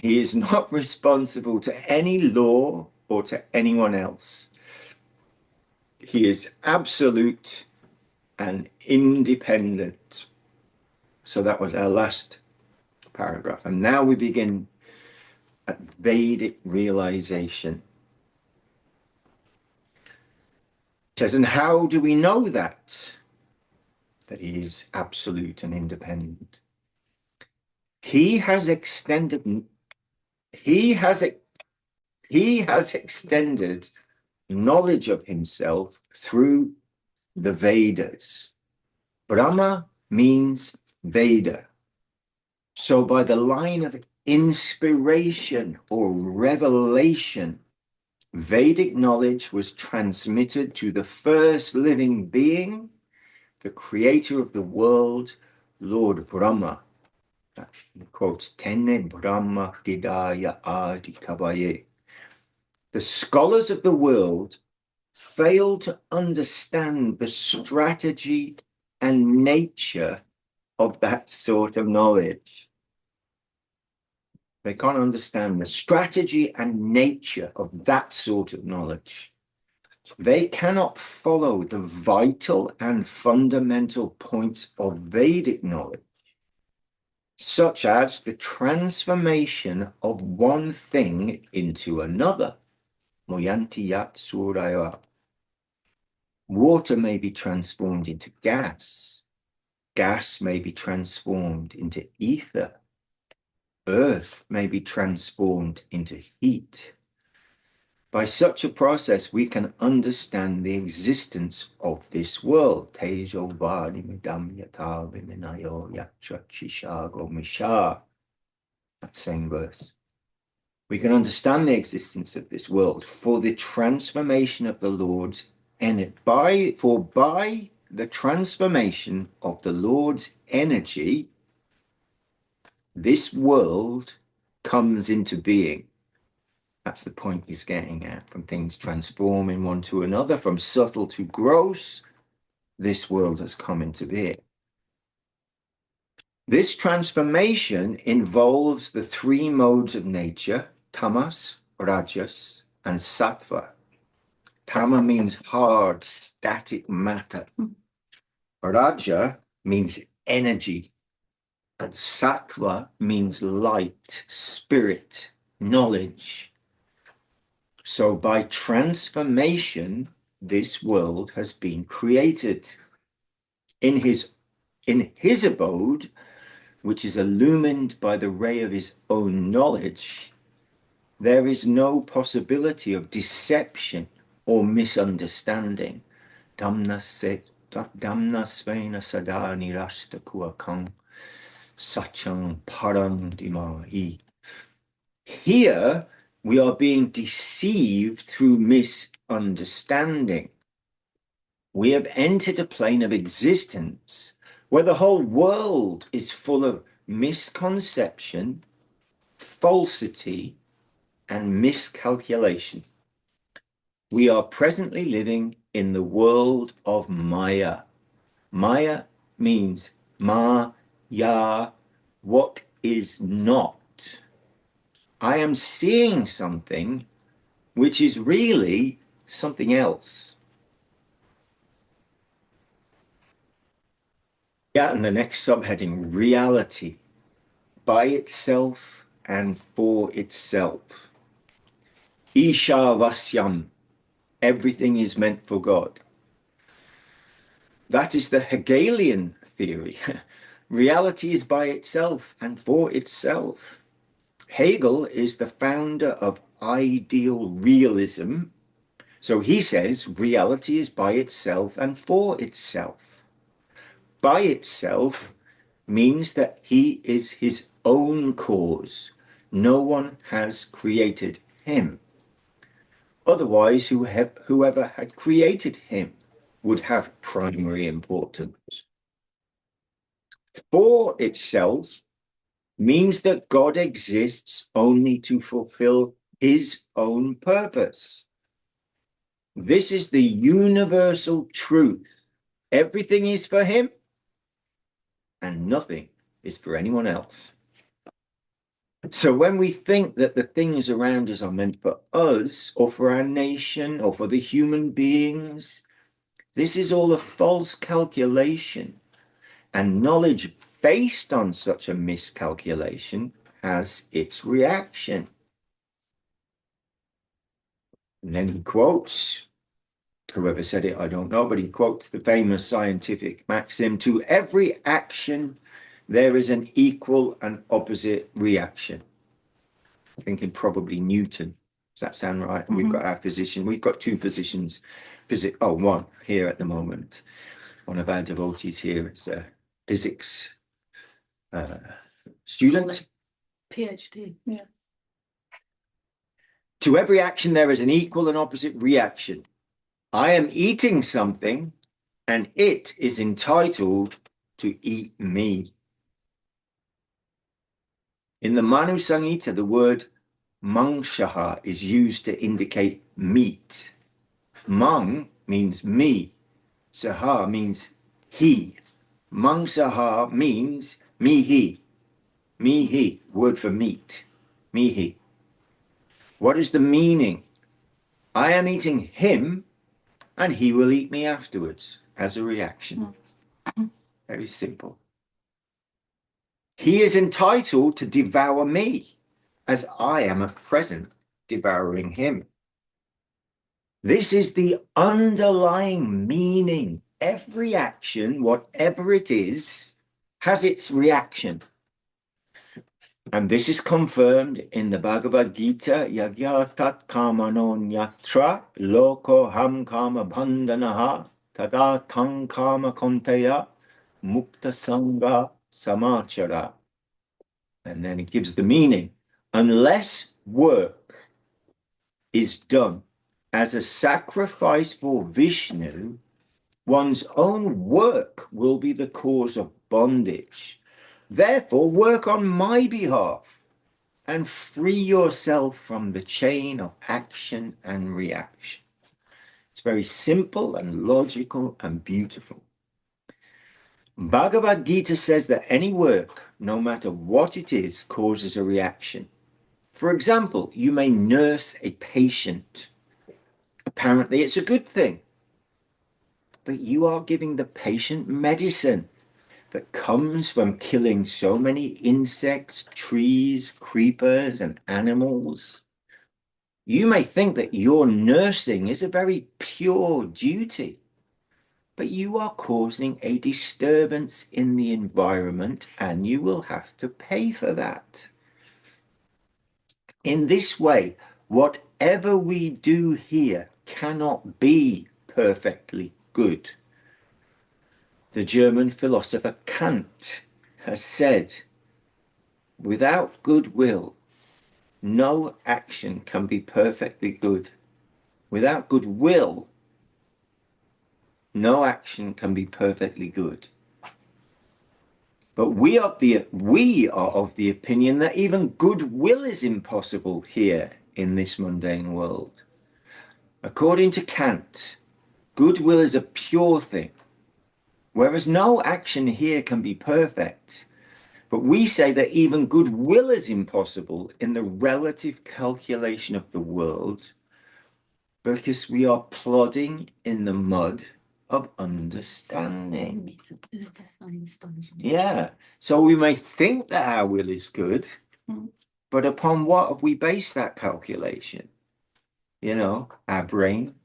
He is not responsible to any law or to anyone else. He is absolute and independent. So that was our last paragraph. And now we begin at Vedic realization. It says, and how do we know that he is absolute and independent? He has extended knowledge of himself through the Vedas. Brahma means Veda. So by the line of inspiration or revelation, Vedic knowledge was transmitted to the first living being, the creator of the world, Lord Brahma. That quotes Tenne Brahma Hridaya Adi Kavaye. The scholars of the world fail to understand the strategy and nature of that sort of knowledge. They can't understand the strategy and nature of that sort of knowledge. They cannot follow the vital and fundamental points of Vedic knowledge, such as the transformation of one thing into another. Moyanti yat suraya. Water may be transformed into gas. Gas may be transformed into ether. Earth may be transformed into heat. By such a process, we can understand the existence of this world. Tejo vadi midam yata viminayo yatra chishago misha. That same verse. We can understand the existence of this world for the transformation of the Lord's energy. By the transformation of the Lord's energy, this world comes into being. That's the point he's getting at. From things transforming one to another, from subtle to gross, this world has come into being. This transformation involves the three modes of nature, tamas, rajas, and sattva. Tama means hard, static matter. Raja means energy. And sattva means light, spirit, knowledge. So by transformation, this world has been created. In his abode, which is illumined by the ray of his own knowledge, there is no possibility of deception or misunderstanding. Damna svena sada nirashta kuakang sachang parang dimahi. Here, we are being deceived through misunderstanding. We have entered a plane of existence where the whole world is full of misconception, falsity, and miscalculation. We are presently living in the world of Maya. Maya means ma-ya, what is not. I am seeing something which is really something else. Yeah, and the next subheading, reality, by itself and for itself. Isha Vasyam, everything is meant for God. That is the Hegelian theory. Reality is by itself and for itself. Hegel is the founder of ideal realism. So he says reality is by itself and for itself. By itself means that he is his own cause. No one has created him. Otherwise, whoever had created him would have primary importance. For itself means that God exists only to fulfill his own purpose. This is the universal truth. Everything is for him, and nothing is for anyone else. So when we think that the things around us are meant for us or for our nation or for the human beings, this is all a false calculation, and knowledge based on such a miscalculation has its reaction. And then he quotes, whoever said it, I don't know, but he quotes the famous scientific maxim, to every action, there is an equal and opposite reaction. I'm thinking probably Newton. Does that sound right? Mm-hmm. We've got our physician. We've got two physicians. One here at the moment. One of our devotees here is a physics student. PhD. Yeah. To every action, there is an equal and opposite reaction. I am eating something, and it is entitled to eat me. In the Manu Samhita, the word mangshaha is used to indicate meat. Mang means me. Saha means he. Mangsaha means me he, word for meat. Me he. What is the meaning? I am eating him, and he will eat me afterwards as a reaction. Very simple. He is entitled to devour me, as I am at present devouring him. This is the underlying meaning. Every action, whatever it is, has its reaction. And this is confirmed in the Bhagavad Gita, Yagyatat kamano nyatra loko ham kama bandhanaha tada tang kama kontaya mukta sangha samachara. And then it gives the meaning. Unless work is done as a sacrifice for Vishnu, one's own work will be the cause of bondage. Therefore, work on my behalf and free yourself from the chain of action and reaction. It's very simple and logical and beautiful. Bhagavad Gita says that any work, no matter what it is, causes a reaction. For example, you may nurse a patient. Apparently, it's a good thing. But you are giving the patient medicine that comes from killing so many insects, trees, creepers, and animals. You may think that your nursing is a very pure duty, but you are causing a disturbance in the environment, and you will have to pay for that. In this way, whatever we do here cannot be perfectly good. The German philosopher Kant has said, without goodwill, no action can be perfectly good. Without goodwill, no action can be perfectly good. But we are of the opinion that even goodwill is impossible here in this mundane world. According to Kant, goodwill is a pure thing, whereas no action here can be perfect. But we say that even goodwill is impossible in the relative calculation of the world because we are plodding in the mud of understanding. Yeah. So we may think that our will is good, but upon what have we based that calculation? You know, our brain,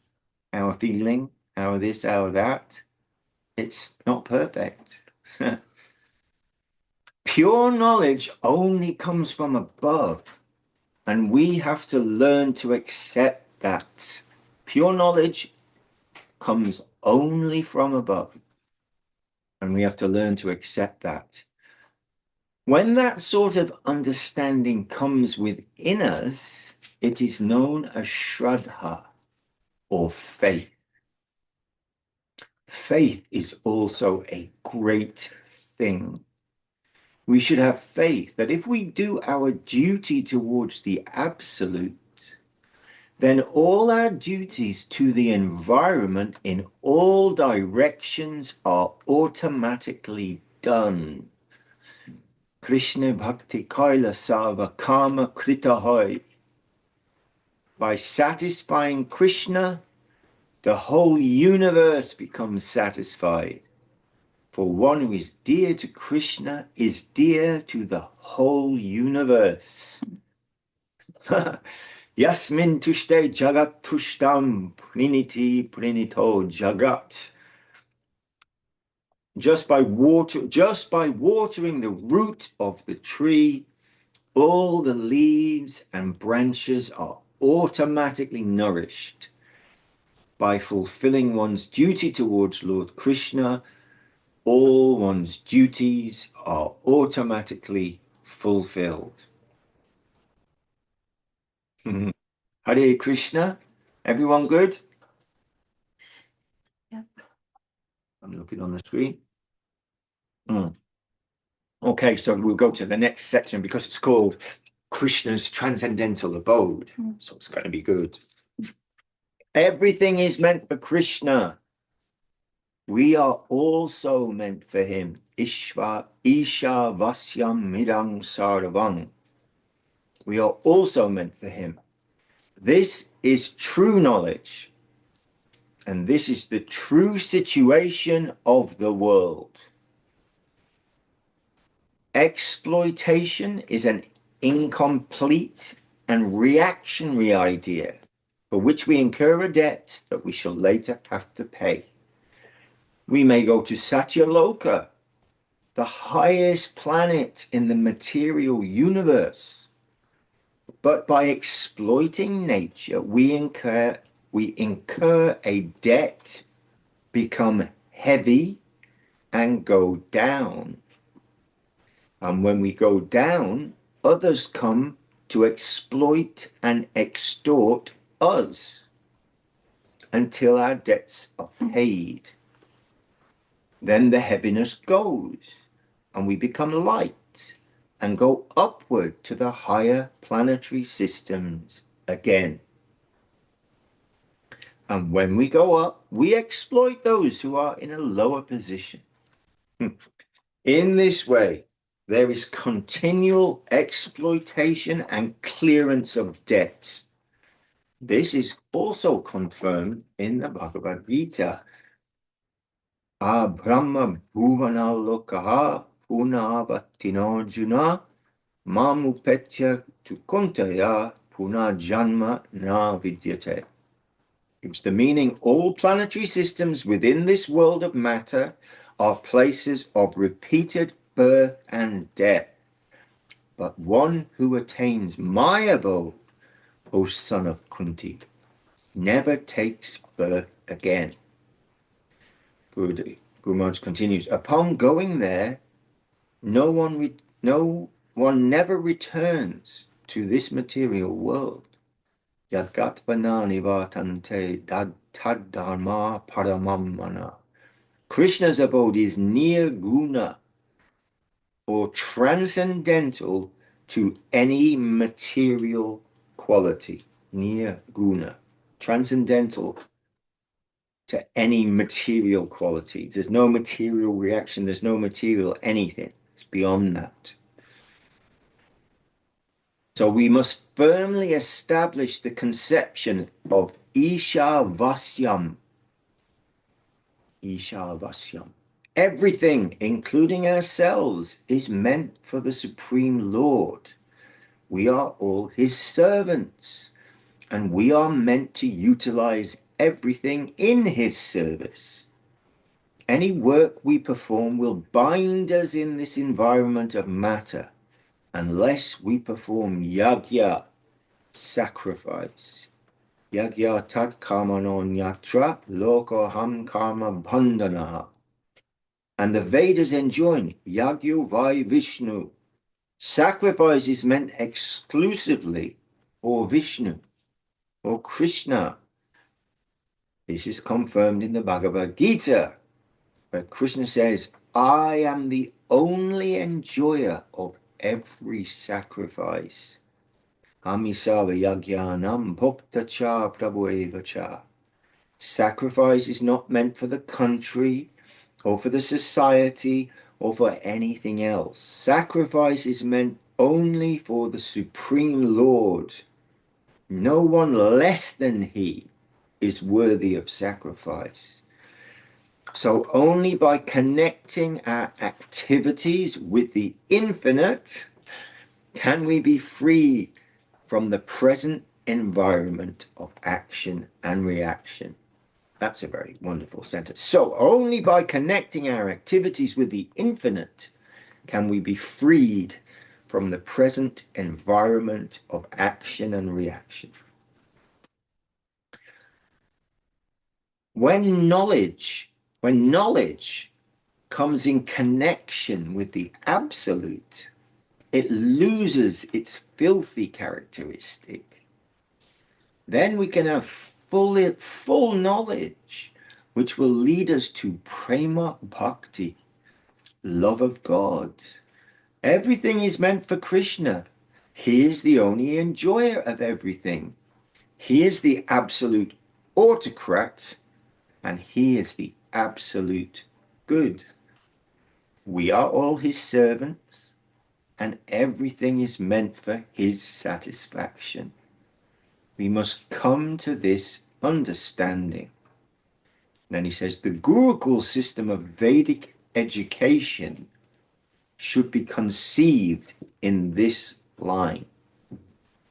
our feeling, our this, our that. It's not perfect. Pure knowledge only comes from above, and we have to learn to accept that. Pure knowledge comes only from above, and we have to learn to accept that. When that sort of understanding comes within us, it is known as Shraddha, or faith. Faith is also a great thing. We should have faith that if we do our duty towards the absolute, then all our duties to the environment in all directions are automatically done. Krishna bhakti kaila sava kama krita hoy. By satisfying Krishna, the whole universe becomes satisfied. For one who is dear to Krishna is dear to the whole universe. Yasmin tushte jagat tushtam priniti prinito jagat. Just by watering the root of the tree, all the leaves and branches are automatically nourished. By fulfilling one's duty towards Lord Krishna, all one's duties are automatically fulfilled. Hare Krishna. Everyone good? Yeah. I'm looking on the screen. Okay, so we'll go to the next section because it's called Krishna's Transcendental Abode. So it's going to be good. Everything is meant for Krishna. We are also meant for him. Isha Vasyam Midang Sarvang. We are also meant for him. This is true knowledge. And this is the true situation of the world. Exploitation is an incomplete and reactionary idea for which we incur a debt that we shall later have to pay. We may go to Satyaloka, the highest planet in the material universe, but by exploiting nature, we incur a debt, become heavy, and go down. And when we go down, others come to exploit and extort us until our debts are paid. Then the heaviness goes, and we become light and go upward to the higher planetary systems again. And when we go up, we exploit those who are in a lower position. In this way, there is continual exploitation and clearance of debts. This is also confirmed in the Bhagavad Gita. Brahma bhuvana lokaha punavattinarjuna mamupetya tukuntaya punajanma na vidyate. It's the meaning all planetary systems within this world of matter are places of repeated birth and death. But one who attains my abode, O son of Kunti, never takes birth again. Guru Maharaj continues, upon going there, no one never returns to this material world. Yadgatvana nivatante taddharma paramamana. Krishna's abode is near guna, or transcendental to any material quality. Near guna, transcendental to any material quality. There's no material reaction, there's no material anything. It's beyond that. So we must firmly establish the conception of Isha Vasyam. Isha Vasyam. Everything, including ourselves, is meant for the Supreme Lord. We are all his servants, and we are meant to utilize everything in his service. Any work we perform will bind us in this environment of matter unless we perform yagya, sacrifice. Yagya tat karmano nyatra lokoham karma bandhanaha. And the Vedas enjoin Yagyu Vai Vishnu. Sacrifice is meant exclusively for Vishnu or Krishna. This is confirmed in the Bhagavad Gita, where Krishna says, I am the only enjoyer of every sacrifice. Amisava yagyanam bhoktacha prabhuevacha. Sacrifice is not meant for the country, or for the society, or for anything else. Sacrifice is meant only for the Supreme Lord. No one less than he is worthy of sacrifice. So only by connecting our activities with the infinite can we be free from the present environment of action and reaction. That's a very wonderful sentence. So only by connecting our activities with the infinite can we be freed from the present environment of action and reaction. When knowledge comes in connection with the absolute, it loses its filthy characteristic. Then we can have full knowledge, which will lead us to prema bhakti, love of God. Everything is meant for Krishna. He is the only enjoyer of everything. He is the absolute autocrat, and he is the absolute good. We are all his servants, and everything is meant for his satisfaction. We must come to this understanding. Then he says, the Gurukul system of Vedic education should be conceived in this line.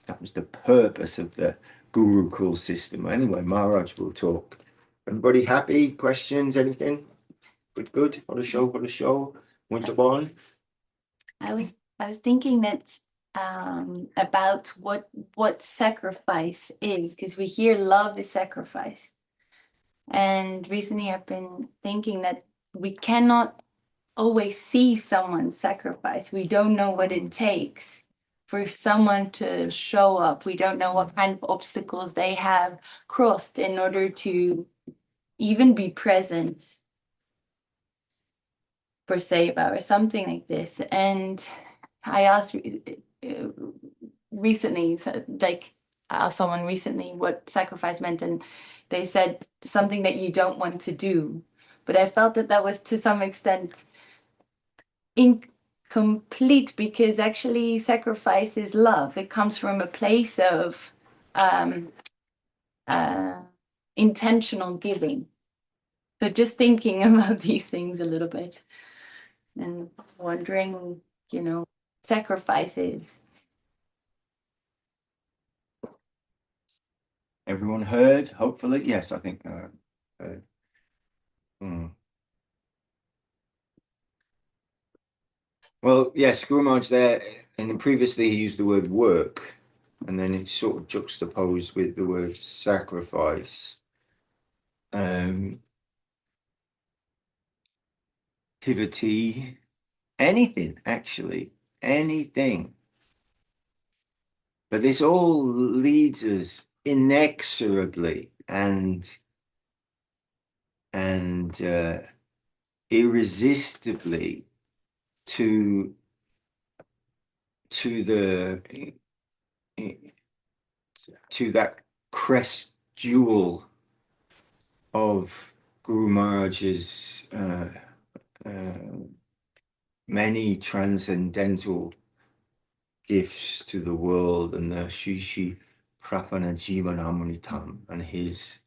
That was the purpose of the Gurukul system. Anyway, Maharaj will talk. Everybody happy? Questions? Anything? Good. What a show. Winter born. I was thinking that about what sacrifice is, because we hear love is sacrifice. And recently I've been thinking that we cannot always see someone's sacrifice. We don't know what it takes for someone to show up. We don't know what kind of obstacles they have crossed in order to even be present for Seva or something like this. And I asked recently, I asked someone recently what sacrifice meant, and they said something that you don't want to do. But I felt that that was to some extent incomplete, because actually sacrifice is love. It comes from a place of intentional giving. So just thinking about these things a little bit and wondering, sacrifices. Everyone heard? Hopefully, yes. I think heard. Well, yes, Guru Maharaj there, and previously he used the word work, and then it's sort of juxtaposed with the word sacrifice. Activity, anything, actually, anything. But this all leads us inexorably and irresistibly to that crest jewel of Guru Maharaj's many transcendental gifts to the world, and the Shishi Prapana Jivanamritam, and his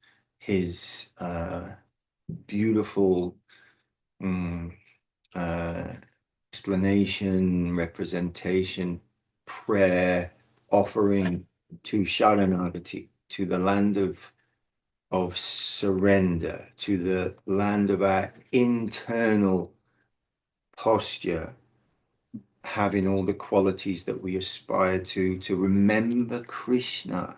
beautiful explanation, representation, prayer, offering to Sharanagati, to the land of surrender, to the land of our internal posture, having all the qualities that we aspire to remember Krishna,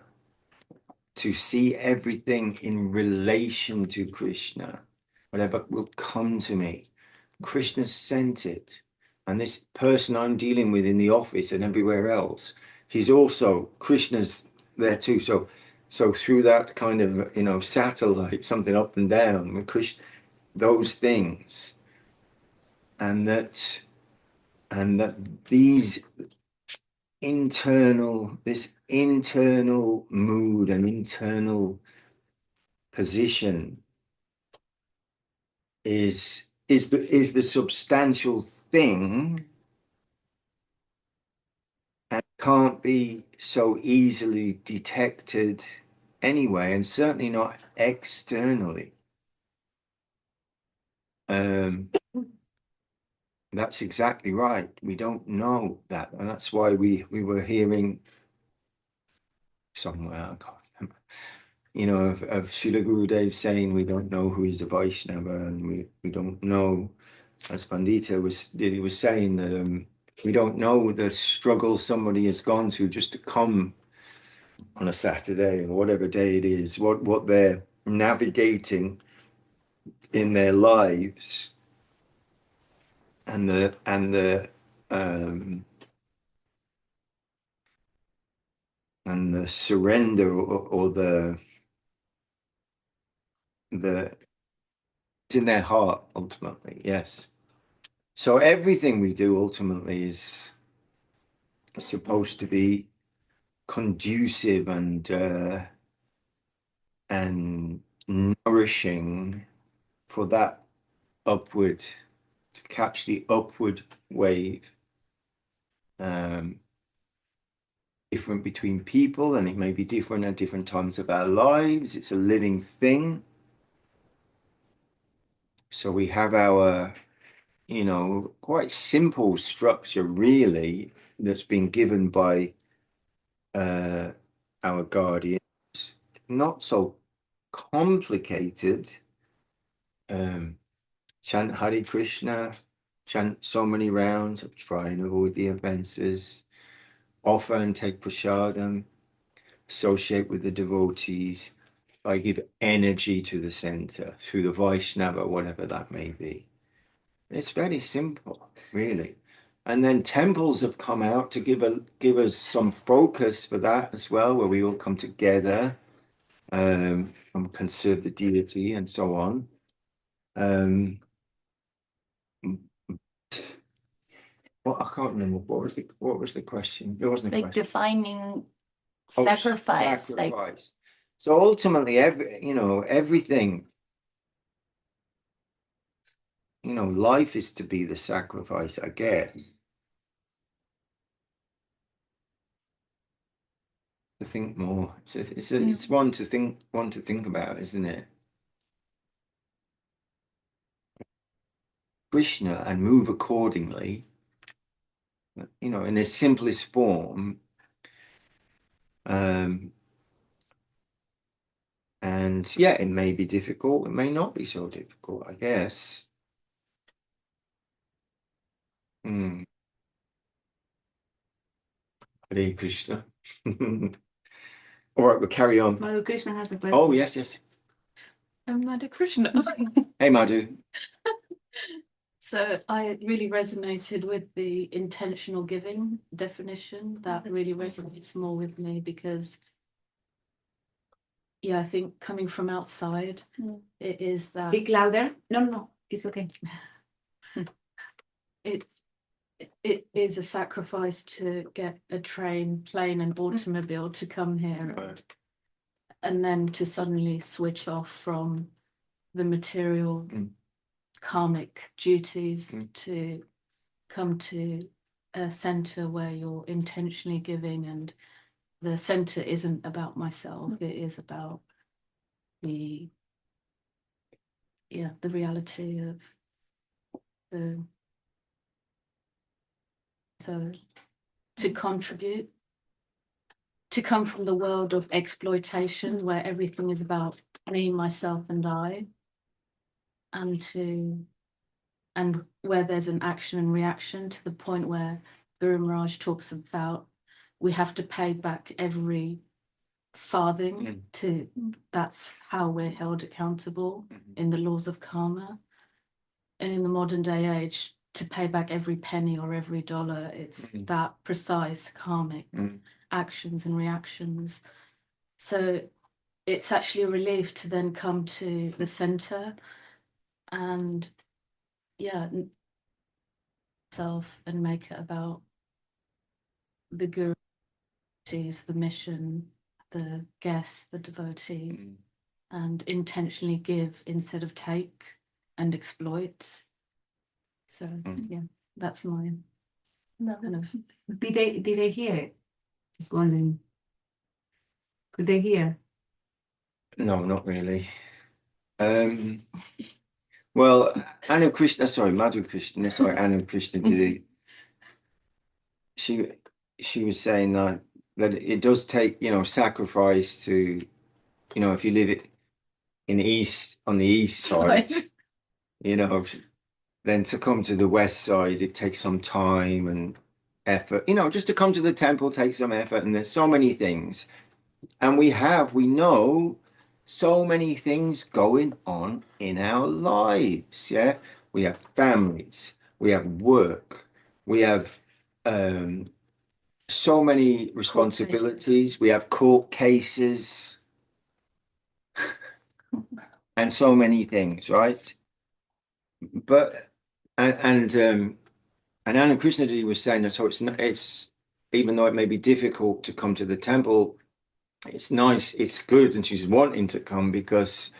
to see everything in relation to Krishna. Whatever will come to me, Krishna sent it. And this person I'm dealing with in the office and everywhere else, he's also, Krishna's there too. So through that kind of, satellite, something up and down, with Krishna, those things, and that this internal mood and internal position is the substantial thing and can't be so easily detected anyway, and certainly not externally. That's exactly right. We don't know that, and that's why we were hearing somewhere, I can't remember, of Srila Gurudev saying we don't know who is the Vaishnava, and we don't know, as Pandita was saying, that we don't know the struggle somebody has gone through just to come on a Saturday or whatever day it is, what they're navigating in their lives, and the surrender, or the it's in their heart ultimately. Yes. So everything we do ultimately is supposed to be conducive and nourishing for that upward, to catch the upward wave. Different between people, and it may be different at different times of our lives. It's a living thing. So we have our, quite simple structure, really, that's been given by our guardians. Not so complicated. Chant Hare Krishna, chant so many rounds, try and avoid the offenses, offer and take prasadam, associate with the devotees. I give energy to the center through the Vaishnava, whatever that may be. It's very simple, really. And then temples have come out to give us some focus for that as well, where we all come together and conserve the deity and so on. Well, I can't remember what was the question. There wasn't a Like question. defining Oh, sacrifice, like sacrifice. So ultimately, everything, life is to be the sacrifice, I guess. To think more. It's one to think about, isn't it? Krishna, and move accordingly, in its simplest form. And yeah, it may be difficult, it may not be so difficult, I guess. Hare Krishna. All right, we'll carry on. Madhu Krishna has a question. Oh, yes. I'm Madhu Krishna. Hey, Madhu. So I really resonated with the intentional giving definition. That really resonates more with me because, I think coming from outside, it is that. Speak louder. No, it's okay. It is a sacrifice to get a train, plane, and automobile to come here, and then to suddenly switch off from the material karmic duties to come to a center where you're intentionally giving, and the center isn't about myself, it is about the reality of the, so to contribute, to come from the world of exploitation where everything is about me, myself, and I, and where there's an action and reaction, to the point where Guru Maharaj talks about we have to pay back every farthing that's how we're held accountable in the laws of karma. And in the modern day age, to pay back every penny or every dollar, it's that precise karmic actions and reactions. So it's actually a relief to then come to the center and self and make it about the guru, the mission, the guests, the devotees, and intentionally give instead of take and exploit. So That's my kind of. Did they hear it? Just wondering. Could they hear? No, not really. Well, Madhu Krishna, she was saying that it does take, sacrifice to, if you live it on the east side, then to come to the west side, it takes some time and effort. Just to come to the temple takes some effort, and there's so many things. And we know so many things going on in our lives. Yeah, we have families, we have work, we have so many responsibilities, we have court cases, and so many things, right? But and Anna Krishna was saying that, so it's even though it may be difficult to come to the temple, it's nice, it's good, and she's wanting to come because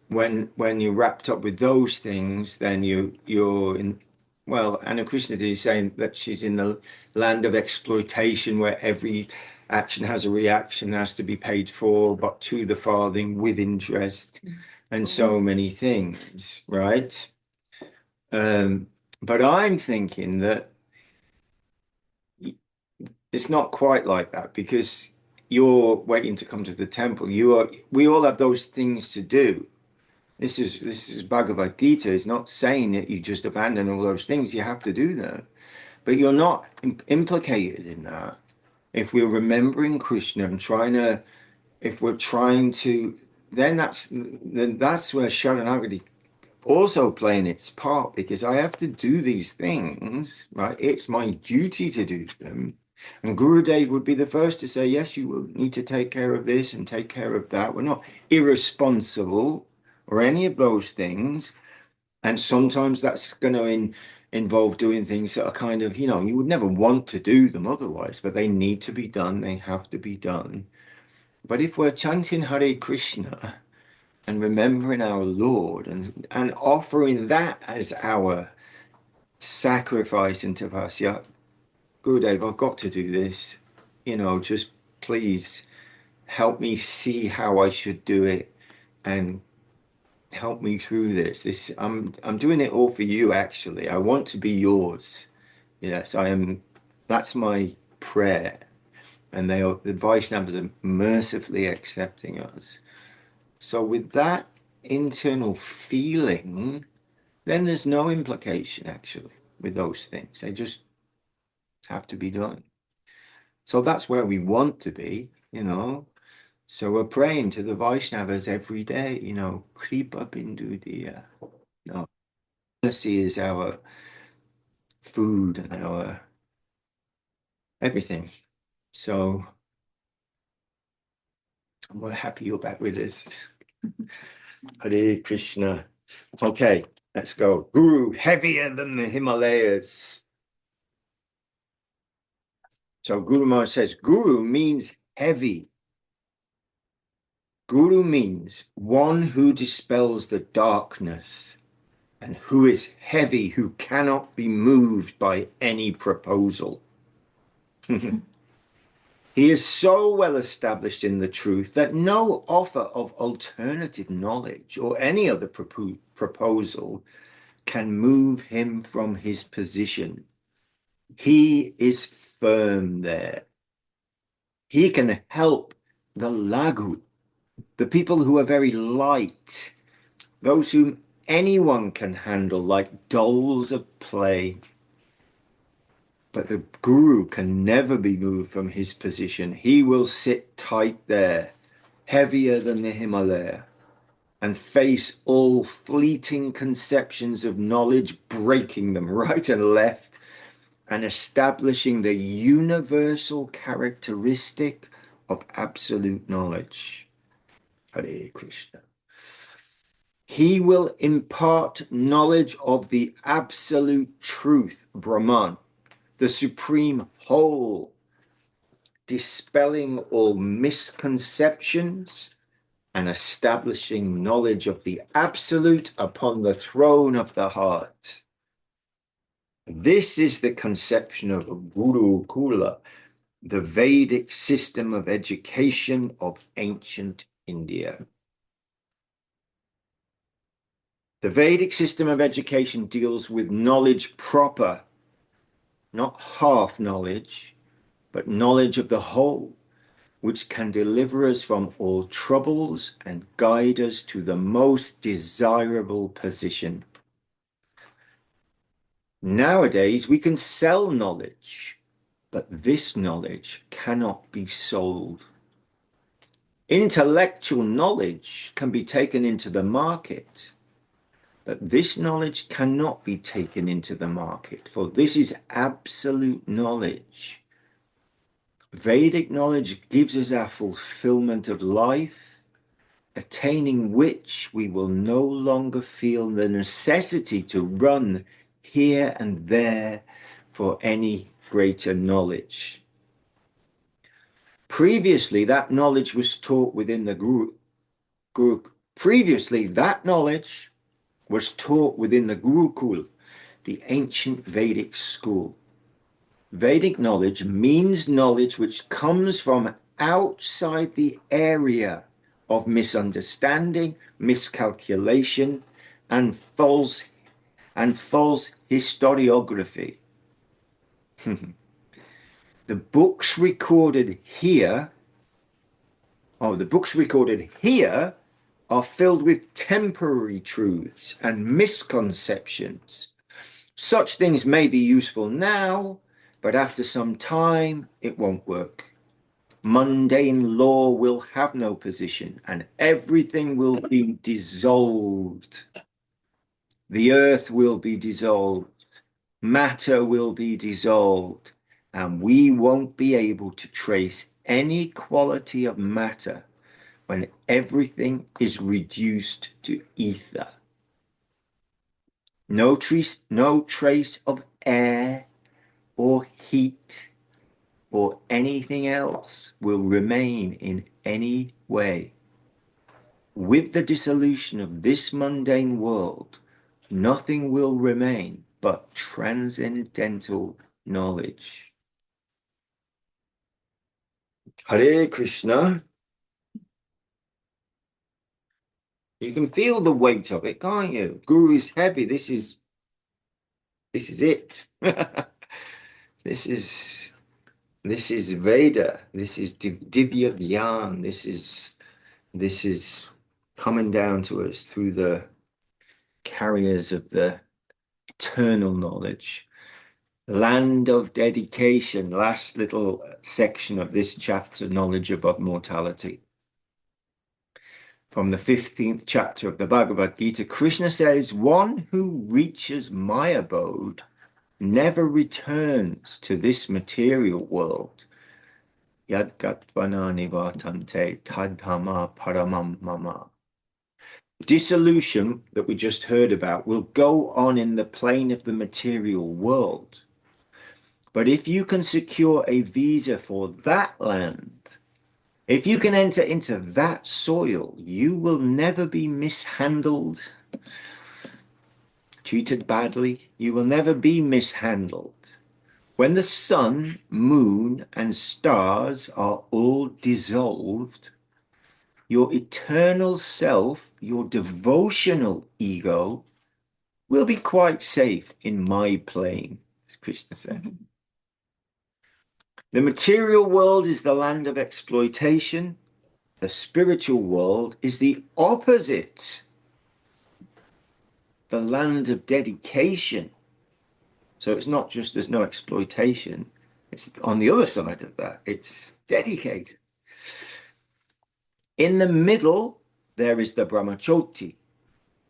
when you're wrapped up with those things, then you're in. Well, Anna Krishna is saying that she's in the land of exploitation, where every action has a reaction, has to be paid for, but to the farthing with interest, and so many things, right? But I'm thinking that it's not quite like that, because you're waiting to come to the temple. We all have those things to do. This is Bhagavad Gita. It's not saying that you just abandon all those things. You have to do them, but you're not implicated in that. If we're remembering Krishna and if we're trying to, then that's where Sharanagati also playing its part, because I have to do these things, right? It's my duty to do them. And Gurudev would be the first to say, yes, you will need to take care of this and take care of that. We're not irresponsible or any of those things. And sometimes that's going to involve doing things that are kind of, you would never want to do them otherwise, but they need to be done. They have to be done. But if we're chanting Hare Krishna and remembering our Lord and offering that as our sacrifice and tapasya, Gurudev, I've got to do this, just please help me see how I should do it and help me through this. I'm doing it all for you, actually. I want to be yours. Yes, I am. That's my prayer. And the Vaishnavas are mercifully accepting us. So with that internal feeling, then there's no implication, actually, with those things. They just have to be done. So that's where we want to be, So we're praying to the Vaishnavas every day, Kripa Bindu Diya. Mercy is our food and our everything. So we're happy you're back with us. Hare Krishna. Okay, let's go. Guru, heavier than the Himalayas. So Guru Maharaj says, Guru means heavy. Guru means one who dispels the darkness and who is heavy, who cannot be moved by any proposal. He is so well established in the truth that no offer of alternative knowledge or any other proposal can move him from his position. He is firm there. He can help the lagu, the people who are very light, those whom anyone can handle like dolls of play. But the Guru can never be moved from his position. He will sit tight there, heavier than the Himalaya, and face all fleeting conceptions of knowledge, breaking them right and left, and establishing the universal characteristic of absolute knowledge. Hare Krishna. He will impart knowledge of the absolute truth, Brahman, the supreme whole, dispelling all misconceptions and establishing knowledge of the absolute upon the throne of the heart. This is the conception of Gurukula, the Vedic system of education of ancient India. The Vedic system of education deals with knowledge proper, not half knowledge, but knowledge of the whole, which can deliver us from all troubles and guide us to the most desirable position. Nowadays, we can sell knowledge, but this knowledge cannot be sold. Intellectual knowledge can be taken into the market, but this knowledge cannot be taken into the market, for this is absolute knowledge. Vedic knowledge gives us our fulfillment of life, attaining which we will no longer feel the necessity to run here and there for any greater knowledge. Previously, that knowledge was taught within the Guru. Previously, that knowledge was taught within the Gurukul, the ancient Vedic school. Vedic knowledge means knowledge which comes from outside the area of misunderstanding, miscalculation, and false historiography. The books recorded here are filled with temporary truths and misconceptions. Such things may be useful now, but after some time, it won't work. Mundane law will have no position, and everything will be dissolved. The earth will be dissolved. Matter will be dissolved, and we won't be able to trace any quality of matter when everything is reduced to ether. No trace of air or heat or anything else will remain in any way. With the dissolution of this mundane world, nothing will remain but transcendental knowledge. Hare Krishna. You can feel the weight of it, can't you? Guru is heavy. This is it. This is Veda. This is Divya Gyan. This is coming down to us through the carriers of the eternal knowledge. Land of dedication, last little section of this chapter, knowledge above mortality. From the 15th chapter of the Bhagavad Gita, Krishna says, one who reaches my abode never returns to this material world. Yad gatvana nivartante tadhama paramam mama. Dissolution that we just heard about will go on in the plane of the material world. But if you can secure a visa for that land, if you can enter into that soil, you will never be mishandled, treated badly. You will never be mishandled. When the sun, moon, and stars are all dissolved, your eternal self, your devotional ego, will be quite safe in my plane, as Krishna said. The material world is the land of exploitation. The spiritual world is the opposite, the land of dedication. So it's not just there's no exploitation, it's on the other side of that, it's dedicated. In the middle, there is the brahmachoti,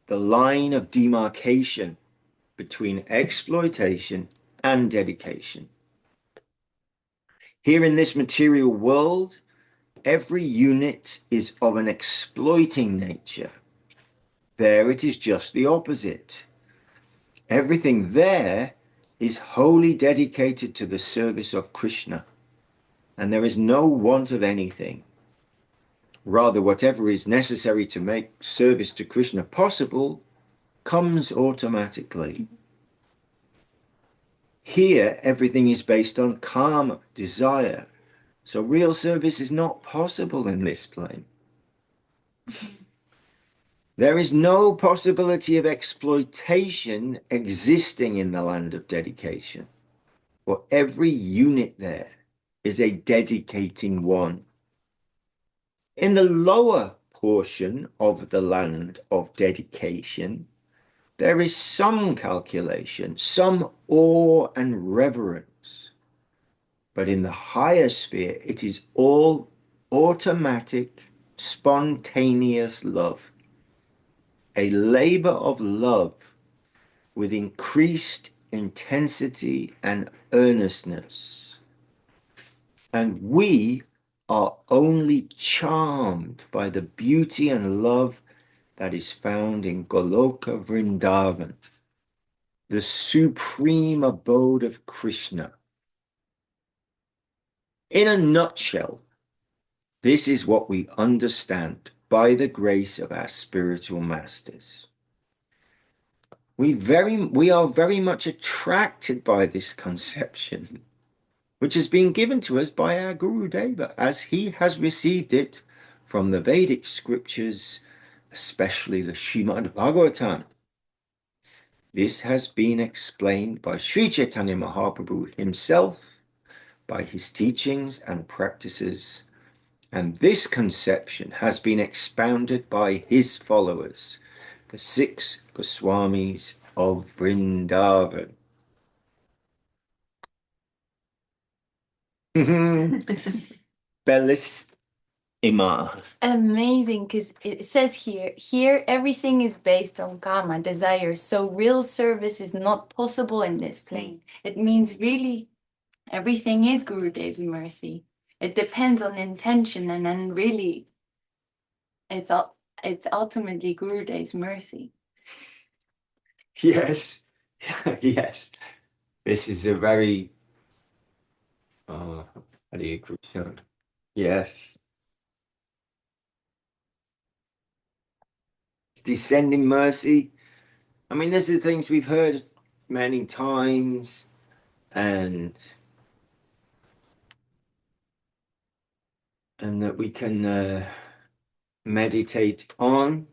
the line of demarcation between exploitation and dedication. Here in this material world, every unit is of an exploiting nature. There it is just the opposite. Everything there is wholly dedicated to the service of Krishna, and there is no want of anything. Rather, whatever is necessary to make service to Krishna possible comes automatically. Here, everything is based on karma, desire. So real service is not possible in this plane. There is no possibility of exploitation existing in the land of dedication. For every unit there is a dedicating one. In the lower portion of the land of dedication, there is some calculation, some awe and reverence. But in the higher sphere, it is all automatic, spontaneous love. A labor of love with increased intensity and earnestness. And we are only charmed by the beauty and love that is found in Goloka Vrindavan, the supreme abode of Krishna. In a nutshell, this is what we understand by the grace of our spiritual masters. We are very much attracted by this conception, which has been given to us by our Guru Deva, as he has received it from the Vedic scriptures, especially the Srimad Bhagavatam. This has been explained by Sri Chaitanya Mahaprabhu himself, by his teachings and practices, and this conception has been expounded by his followers, the 6 Goswamis of Vrindavan. Bellissima. Amazing, because it says here everything is based on karma, desire. So real service is not possible in this plane. It means really everything is Gurudev's mercy. It depends on intention, and then really it's ultimately Gurudev's mercy. Yes, yes. This is a very Hare Krishna. Yes. Descending mercy. I mean, these are the things we've heard many times, and that we can meditate on.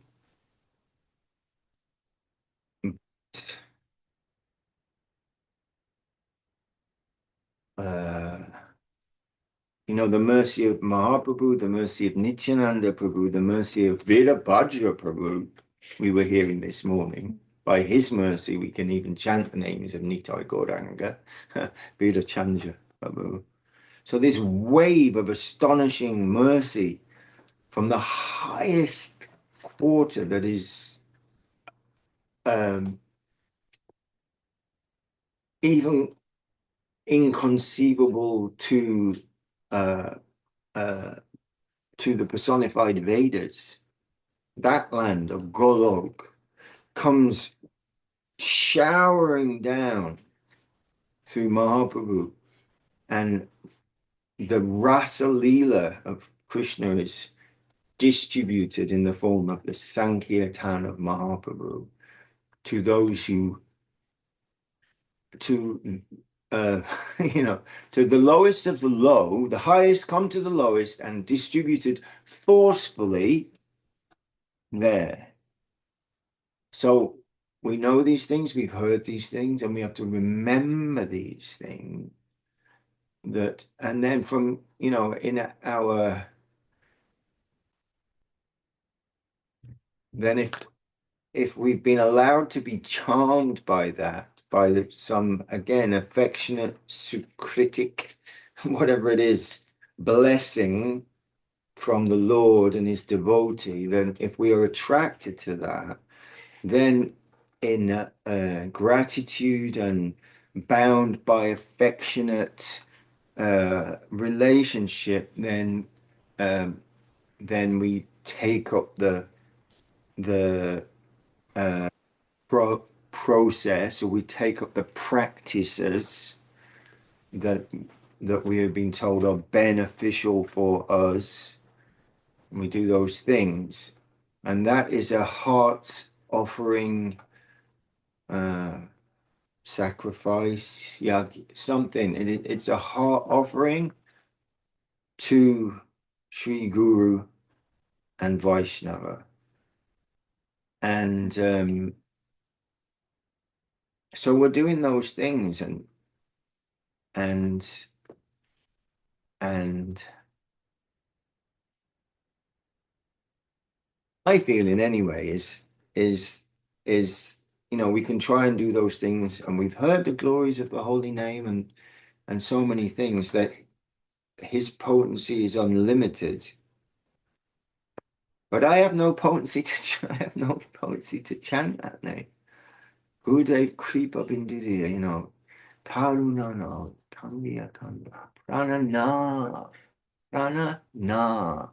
You know, the mercy of Mahaprabhu, the mercy of Nityananda Prabhu, the mercy of Virabhadra Prabhu, we were hearing this morning. By his mercy, we can even chant the names of Nitai Gauranga, Virachandra Prabhu. So this wave of astonishing mercy from the highest quarter that is even inconceivable to the personified Vedas, that land of Golok comes showering down through Mahaprabhu, and the Rasa Leela of Krishna is distributed in the form of the Sankirtan of Mahaprabhu to those who, you know, to the lowest of the low, the highest come to the lowest and distributed forcefully there. So we know these things, we've heard these things, and we have to remember these things. That, and then from, you know, in our, then if we've been allowed to be charmed by that, by some, again, affectionate, sucritic, whatever it is, blessing from the Lord and his devotee, then if we are attracted to that, then in gratitude and bound by affectionate relationship, then we take up the process, or we take up the practices that we have been told are beneficial for us, and we do those things, and that is a heart's offering sacrifice, something. And it's a heart offering to Sri Guru and Vaishnava. And so we're doing those things, and my feeling anyway is we can try and do those things, and we've heard the glories of the holy name and so many things, that his potency is unlimited. But I have no potency to chant that name. Gurudev Kripa Bindiriya, Karuna no, Kandiya Kanda, Prana na,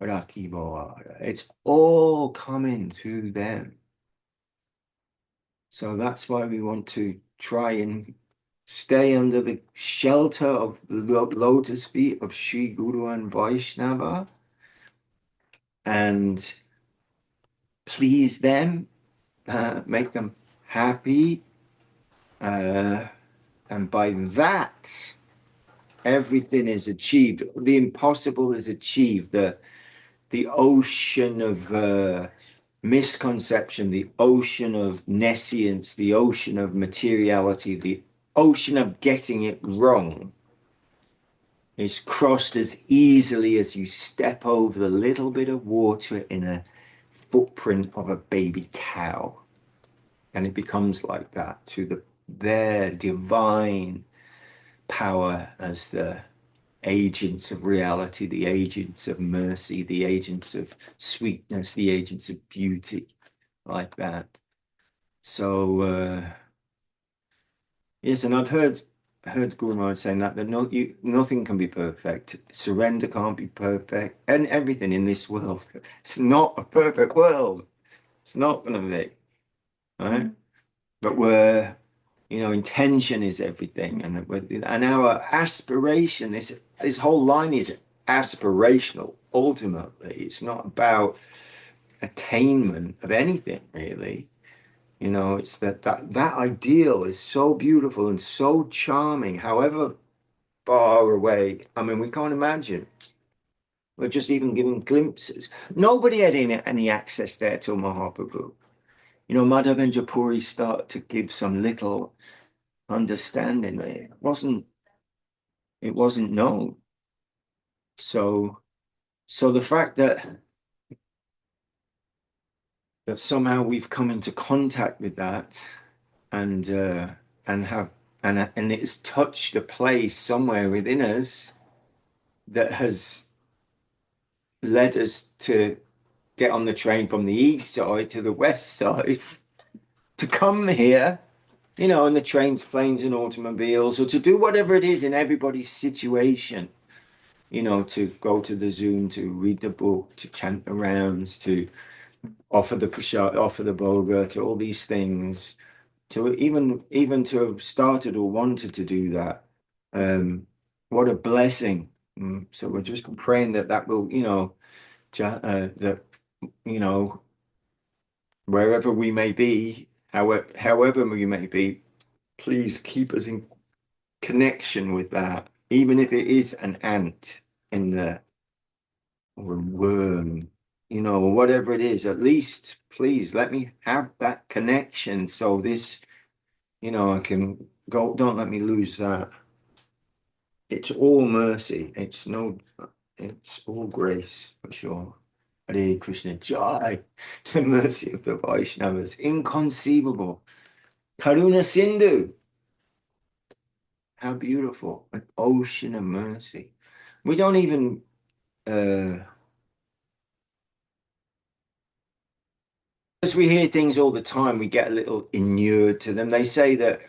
Rakibawara. It's all coming to them. So that's why we want to try and stay under the shelter of the lotus feet of Sri Guru and Vaishnava and please them, make them happy. And by that, everything is achieved. The impossible is achieved. The ocean of misconception, the ocean of nescience, the ocean of materiality, the ocean of getting it wrong is crossed as easily as you step over the little bit of water in a footprint of a baby cow. And it becomes like that to their divine power as the agents of reality, the agents of mercy, the agents of sweetness, the agents of beauty, like that. So yes, and I've heard Guru Maharaj saying that nothing can be perfect, surrender can't be perfect, and everything in this world, it's not a perfect world. It's not going to be, right? But we're, intention is everything, and our aspiration, this whole line is aspirational. Ultimately, it's not about attainment of anything, really. It's that ideal is so beautiful and so charming, however far away. I mean, we can't imagine. We're just even given glimpses. Nobody had any access there till Mahaprabhu. Madhavendra Puri started to give some little understanding there. It wasn't known. So the fact that somehow we've come into contact with that and it's touched a place somewhere within us that has led us to get on the train from the east side to the west side to come here, in the trains, planes and automobiles, or to do whatever it is in everybody's situation, to go to the Zoom, to read the book, to chant the rounds, to offer the prasad, offer the bhoga, to all these things, to even to have started or wanted to do that. What a blessing. So we're just praying that will, wherever we may be, however we may be, please keep us in connection with that, even if it is an ant or a worm, or whatever it is. At least, please let me have that connection, so this, I can go. Don't let me lose that. It's all mercy. It's all grace for sure. Hare Krishna Jai. The mercy of the Vaishnavas, inconceivable. Karuna Sindhu. How beautiful. An ocean of mercy. We don't even as we hear things all the time, we get a little inured to them. They say that,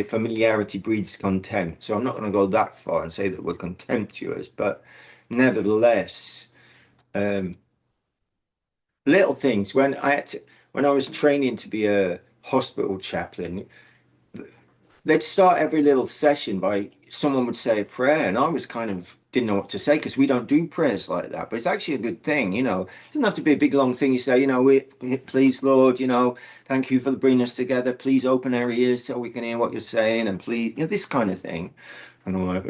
familiarity breeds contempt. So I'm not going to go that far and say that we're contemptuous, but nevertheless, little things. When I was training to be a hospital chaplain, they'd start every little session by someone would say a prayer, and I was kind of didn't know what to say because we don't do prayers like that. But it's actually a good thing, you know. It doesn't have to be a big long thing. You say, you know, please, Lord, you know, thank you for bringing us together. Please open our ears so we can hear what you're saying, and please, you know, this kind of thing. And I'm like,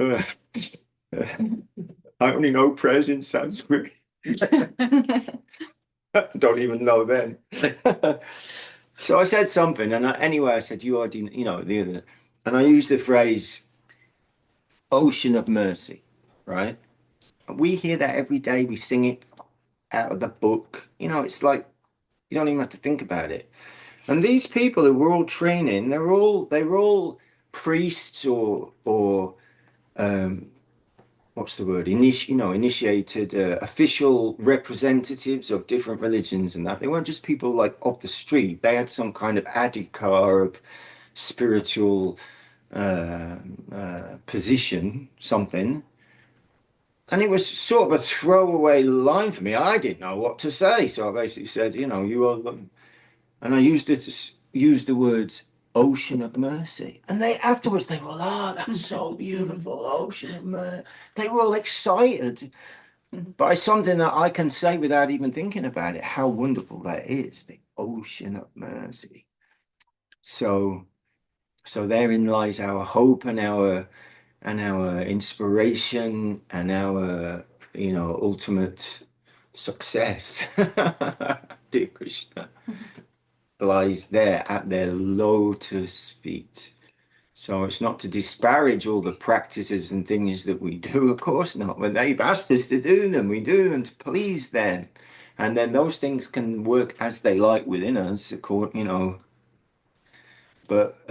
I only know prayers in Sanskrit. Don't even know then. So I said something, and anyway, I said, you already, you know, the other, and I used the phrase ocean of mercy, right? We hear that every day. We sing it out of the book. You know, it's like you don't even have to think about it. And these people who were all training, they were all priests or what's the word? Initiated official representatives of different religions and that. They weren't just people like off the street. They had some kind of adhikar of spiritual position, something. And it was sort of a throwaway line for me. I didn't know what to say. So I basically said, you know, you are, and I used the words ocean of mercy. And afterwards they were, oh, that's so beautiful, ocean of mercy. They were all excited by something that I can say without even thinking about it, how wonderful that is, the ocean of mercy. So therein lies our hope and our inspiration and our, you know, ultimate success. Dear Krishna, lies there at their lotus feet. So it's not to disparage all the practices and things that we do, of course not. But they've asked us to do them, we do them to please them. And then those things can work as they like within us, you know. But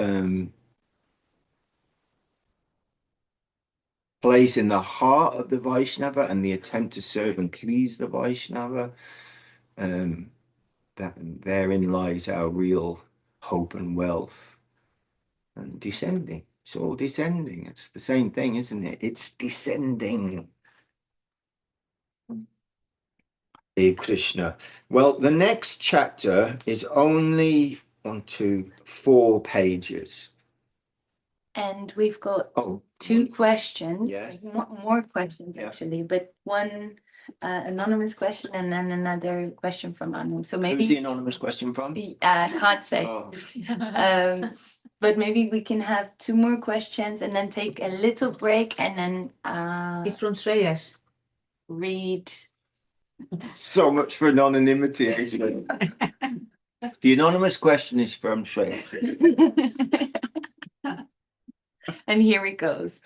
place in the heart of the Vaishnava and the attempt to serve and please the Vaishnava, that therein lies our real hope and wealth. And descending, it's all descending. It's the same thing, isn't it? It's descending. Hey Krishna. Well, the next chapter is only 4 pages. And we've got Oh, 2 questions, yeah. more questions Yeah. actually, but one anonymous question and then another question from unknown. So Who's maybe the anonymous question from? can't say. Oh. But maybe we can have 2 more questions and then take a little break and then It's from Shreyas. read. So much for anonymity, actually. The anonymous question is from Shreya. And here it goes.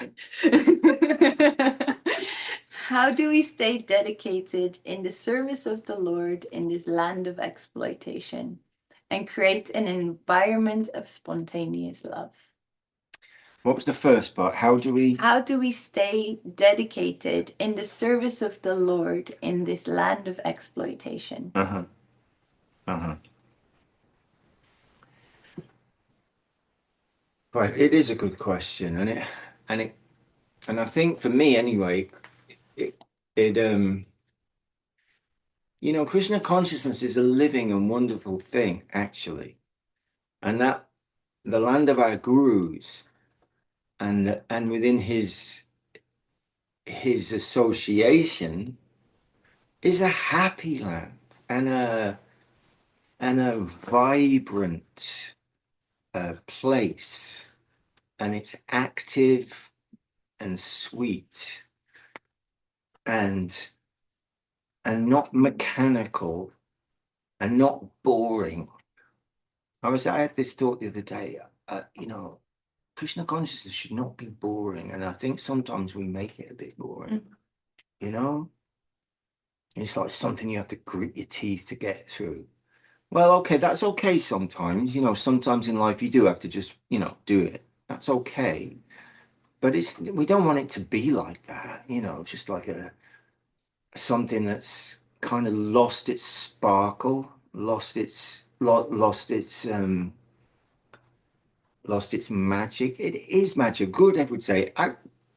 How do we stay dedicated in the service of the Lord in this land of exploitation and create an environment of spontaneous love? What was the first part? How do we stay dedicated in the service of the Lord in this land of exploitation? Right, it is a good question, and I think for me anyway, you know, Krishna consciousness is a living and wonderful thing, actually. And that the land of our gurus and within his association is a happy land and a vibrant place, and it's active and sweet and not mechanical and not boring. I had this thought the other day, you know, Krishna consciousness should not be boring, and I think sometimes we make it a bit boring, you know? It's like something you have to grit your teeth to get through. Well, okay, that's okay sometimes, you know, sometimes in life you do have to just, you know, do it. That's okay. But we don't want it to be like that, you know, just like something that's kind of lost its sparkle, lost its magic. It is magic. Good, would say.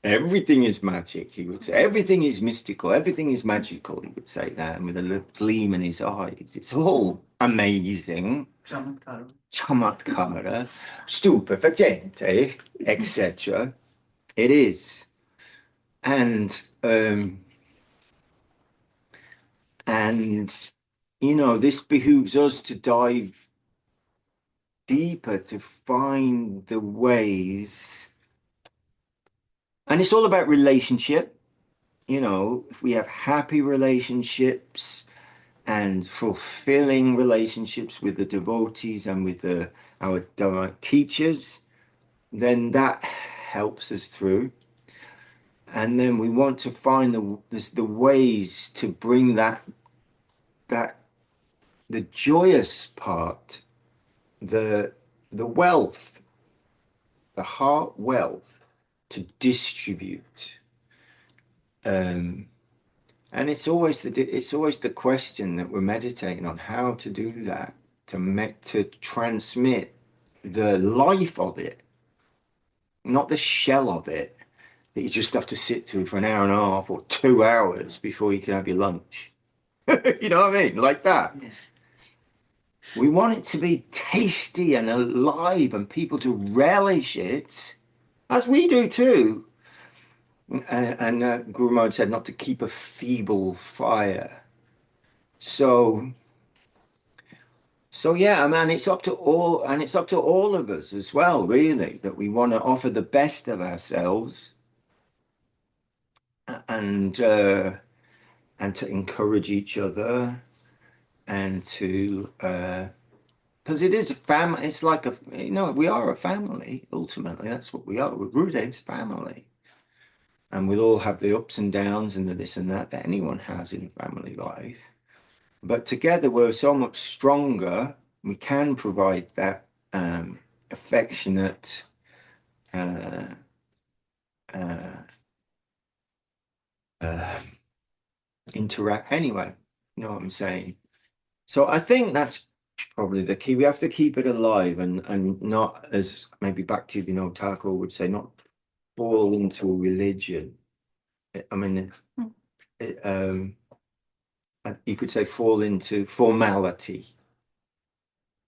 Everything is magic, he would say. Everything is mystical. Everything is magical, he would say that, and with a little gleam in his eyes. It's all amazing. Chamatkara, stupefacente, etc. It is. And And, you know, this behooves us to dive deeper to find the ways. And it's all about relationship. You know, if we have happy relationships and fulfilling relationships with the devotees and with our direct teachers, then that helps us through. And then we want to find the ways to bring the joyous part, the wealth, the heart wealth, to distribute. And it's always the question that we're meditating on, how to do that, to transmit the life of it, not the shell of it that you just have to sit through for an hour and a half or 2 hours before you can have your lunch. You know what I mean? Like that. Yeah. We want it to be tasty and alive and people to relish it, as we do too. And Guru Maharaj said not to keep a feeble fire. So yeah, man, it's up to all of us as well, really, that we want to offer the best of ourselves and to encourage each other and to because it is a family. It's like we are a family. Ultimately, that's what we are. We're Gurudev's family. And we'll all have the ups and downs and the this and that anyone has in family life. But together we're so much stronger. We can provide that affectionate interact. Anyway, you know what I'm saying? So I think that's probably the key. We have to keep it alive and not, as maybe Bhakti Vinod Thakur would say, not fall into a religion. I mean, you could say fall into formality.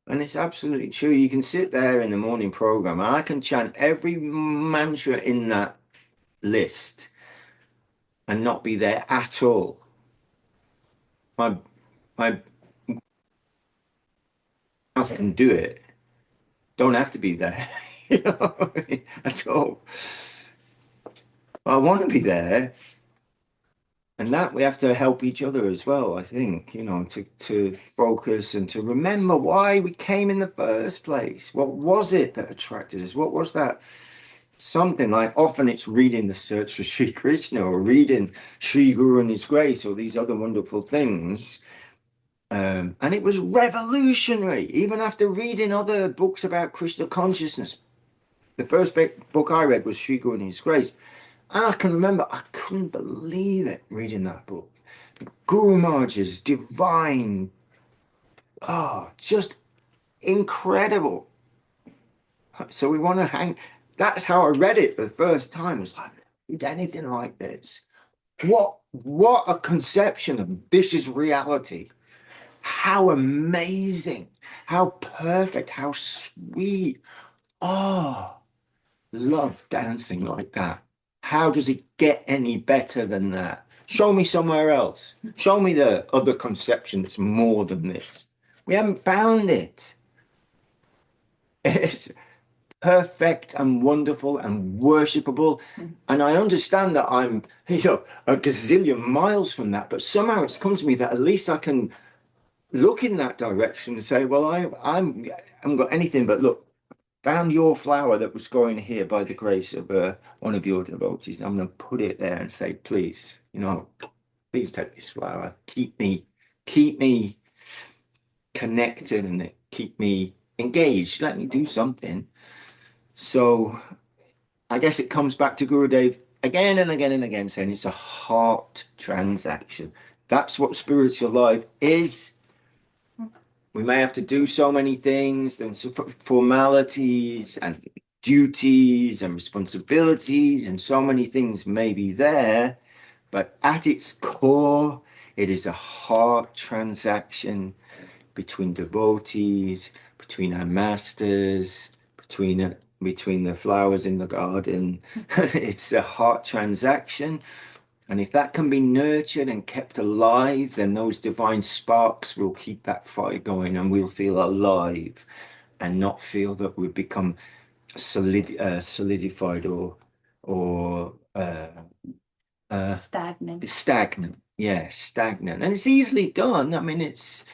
And it's absolutely true. You can sit there in the morning program and I can chant every mantra in that list and not be there at all. My mouth can do it. Don't have to be there, you know, at all. I want to be there. And that we have to help each other as well, I think, you know, to focus and to remember why we came in the first place. What was it that attracted us? What was that? Something like, often it's reading The Search for Sri Krishna or reading Sri Guru and His Grace or these other wonderful things. And it was revolutionary, even after reading other books about Krishna consciousness. The first book I read was Sri Guru and His Grace. And I can remember, I couldn't believe it reading that book. Guru Maharaj's divine, just incredible. So we want to hang, that's how I read it the first time. It's like, read anything like this. What a conception of this is reality. How amazing, how perfect, how sweet. Oh, love dancing like that. How does it get any better than that? Show me somewhere else. Show me the other conception that's more than this. We haven't found it. It's perfect and wonderful and worshipable. And I understand that I'm, a gazillion miles from that, but somehow it's come to me that at least I can look in that direction and say, well, I haven't got anything but look, found your flower that was growing here by the grace of one of your devotees. I'm going to put it there and say, please, please take this flower. Keep me connected and keep me engaged. Let me do something. So I guess it comes back to Gurudev again and again and again, saying it's a heart transaction. That's what spiritual life is. We may have to do so many things, and formalities and duties and responsibilities, and so many things may be there, but at its core, it is a heart transaction between devotees, between our masters, between the flowers in the garden. It's a heart transaction, And if that can be nurtured and kept alive, then those divine sparks will keep that fire going, and we'll feel alive and not feel that we've become solidified or Stagnant. Yeah, stagnant. And it's easily done. I mean, it's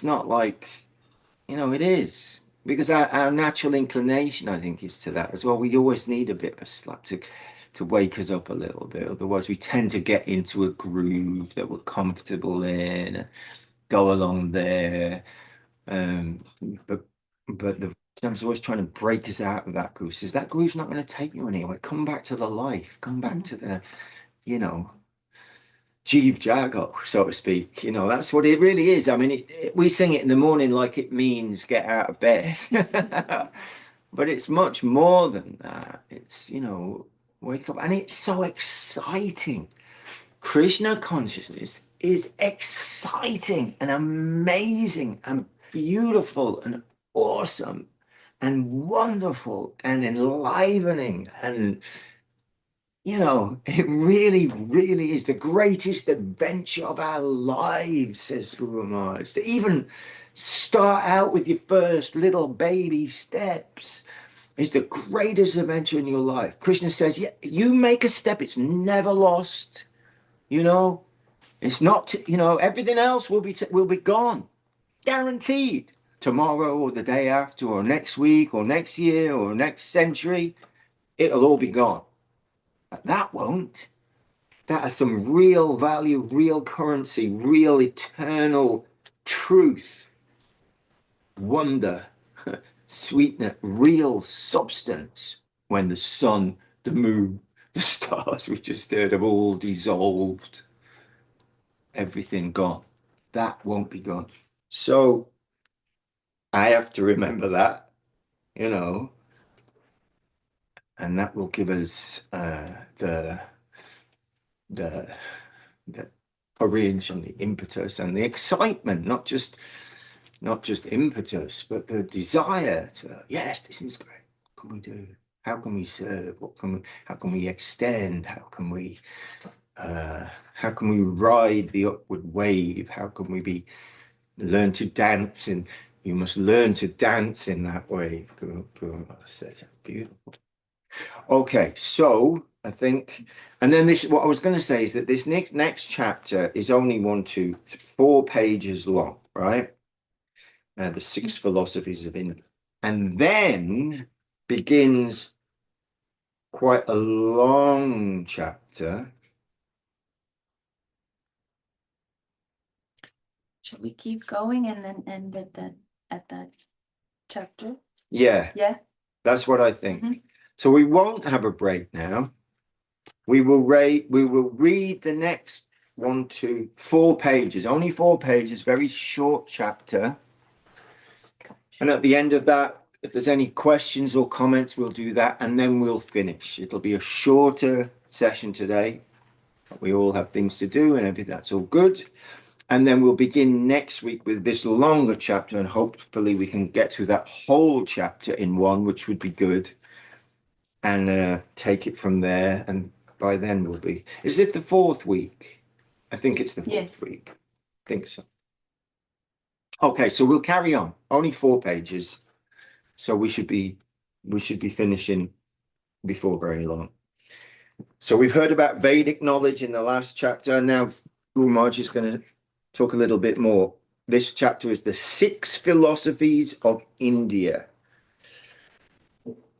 not like, it is, because our natural inclination, I think, is to that as well. We always need a bit of a slap to wake us up a little bit. Otherwise, we tend to get into a groove that we're comfortable in, go along there. But the time's always trying to break us out of that groove. Says that groove's not going to take you anywhere. Come back to the life. Come back to the, Jeev Jago, so to speak. That's what it really is. I mean, we sing it in the morning like it means get out of bed. But it's much more than that. It's, wake up. And it's so exciting. Krishna consciousness is exciting and amazing and beautiful and awesome and wonderful and enlivening. And, it really, really is the greatest adventure of our lives, says Guru Maharaj. To even start out with your first little baby steps is the greatest adventure in your life. Krishna says, yeah, you make a step, it's never lost. It's not, everything else will be gone, guaranteed. Tomorrow or the day after or next week or next year or next century, it'll all be gone. But that won't. That has some real value, real currency, real eternal truth, wonder, sweetness, real substance when the sun, the moon, the stars we just heard have all dissolved. Everything gone. That won't be gone. So I have to remember that, and that will give us the courage and the impetus and the excitement, not just impetus, but the desire to, yes, this is great. What can we do? How can we serve? How can we extend? How can we ride the upward wave? How can we learn to dance? And you must learn to dance in that wave. Beautiful. Okay, so I think, and then what I was going to say is that this next chapter is only 4 pages long, right? The 6 philosophies of India, and then begins quite a long chapter. Should we keep going and then end at that chapter? Yeah. That's what I think. So we won't have a break now. We will read the next 4 pages, only 4 pages, very short chapter. And at the end of that, if there's any questions or comments, we'll do that, and then we'll finish. It'll be a shorter session today. We all have things to do, and everything, that's all good. And then we'll begin next week with this longer chapter, and hopefully we can get through that whole chapter in one, which would be good, and take it from there. And by then we'll be, is it the 4th week? I think it's the 4th week. I think so. Okay, so we'll carry on. Only 4 pages. So we should be finishing before very long. So we've heard about Vedic knowledge in the last chapter. Now Guru Maharaj is going to talk a little bit more. This chapter is the 6 philosophies of India.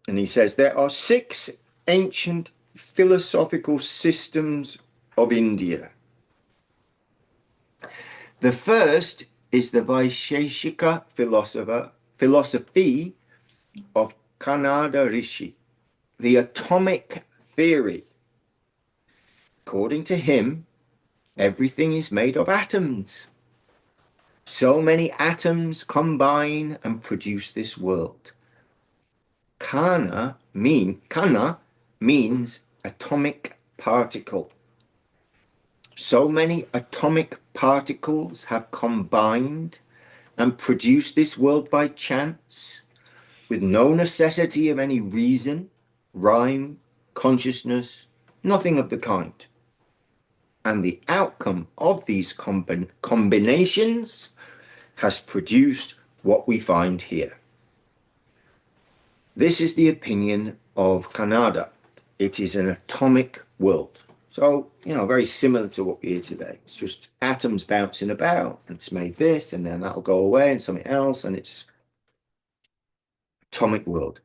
And he says there are 6 ancient philosophical systems of India. The first is the Vaisheshika philosophy of Kanada Rishi, the atomic theory. According to him, everything is made of atoms. So many atoms combine and produce this world. Kana means atomic particle. So many atomic particles have combined and produced this world by chance, with no necessity of any reason, rhyme, consciousness, nothing of the kind. and the outcome of these combinations has produced what we find here. This is the opinion of Kanada. It is an atomic world. So, very similar to what we hear today. It's just atoms bouncing about, and it's made this, and then that'll go away and something else, and it's atomic world.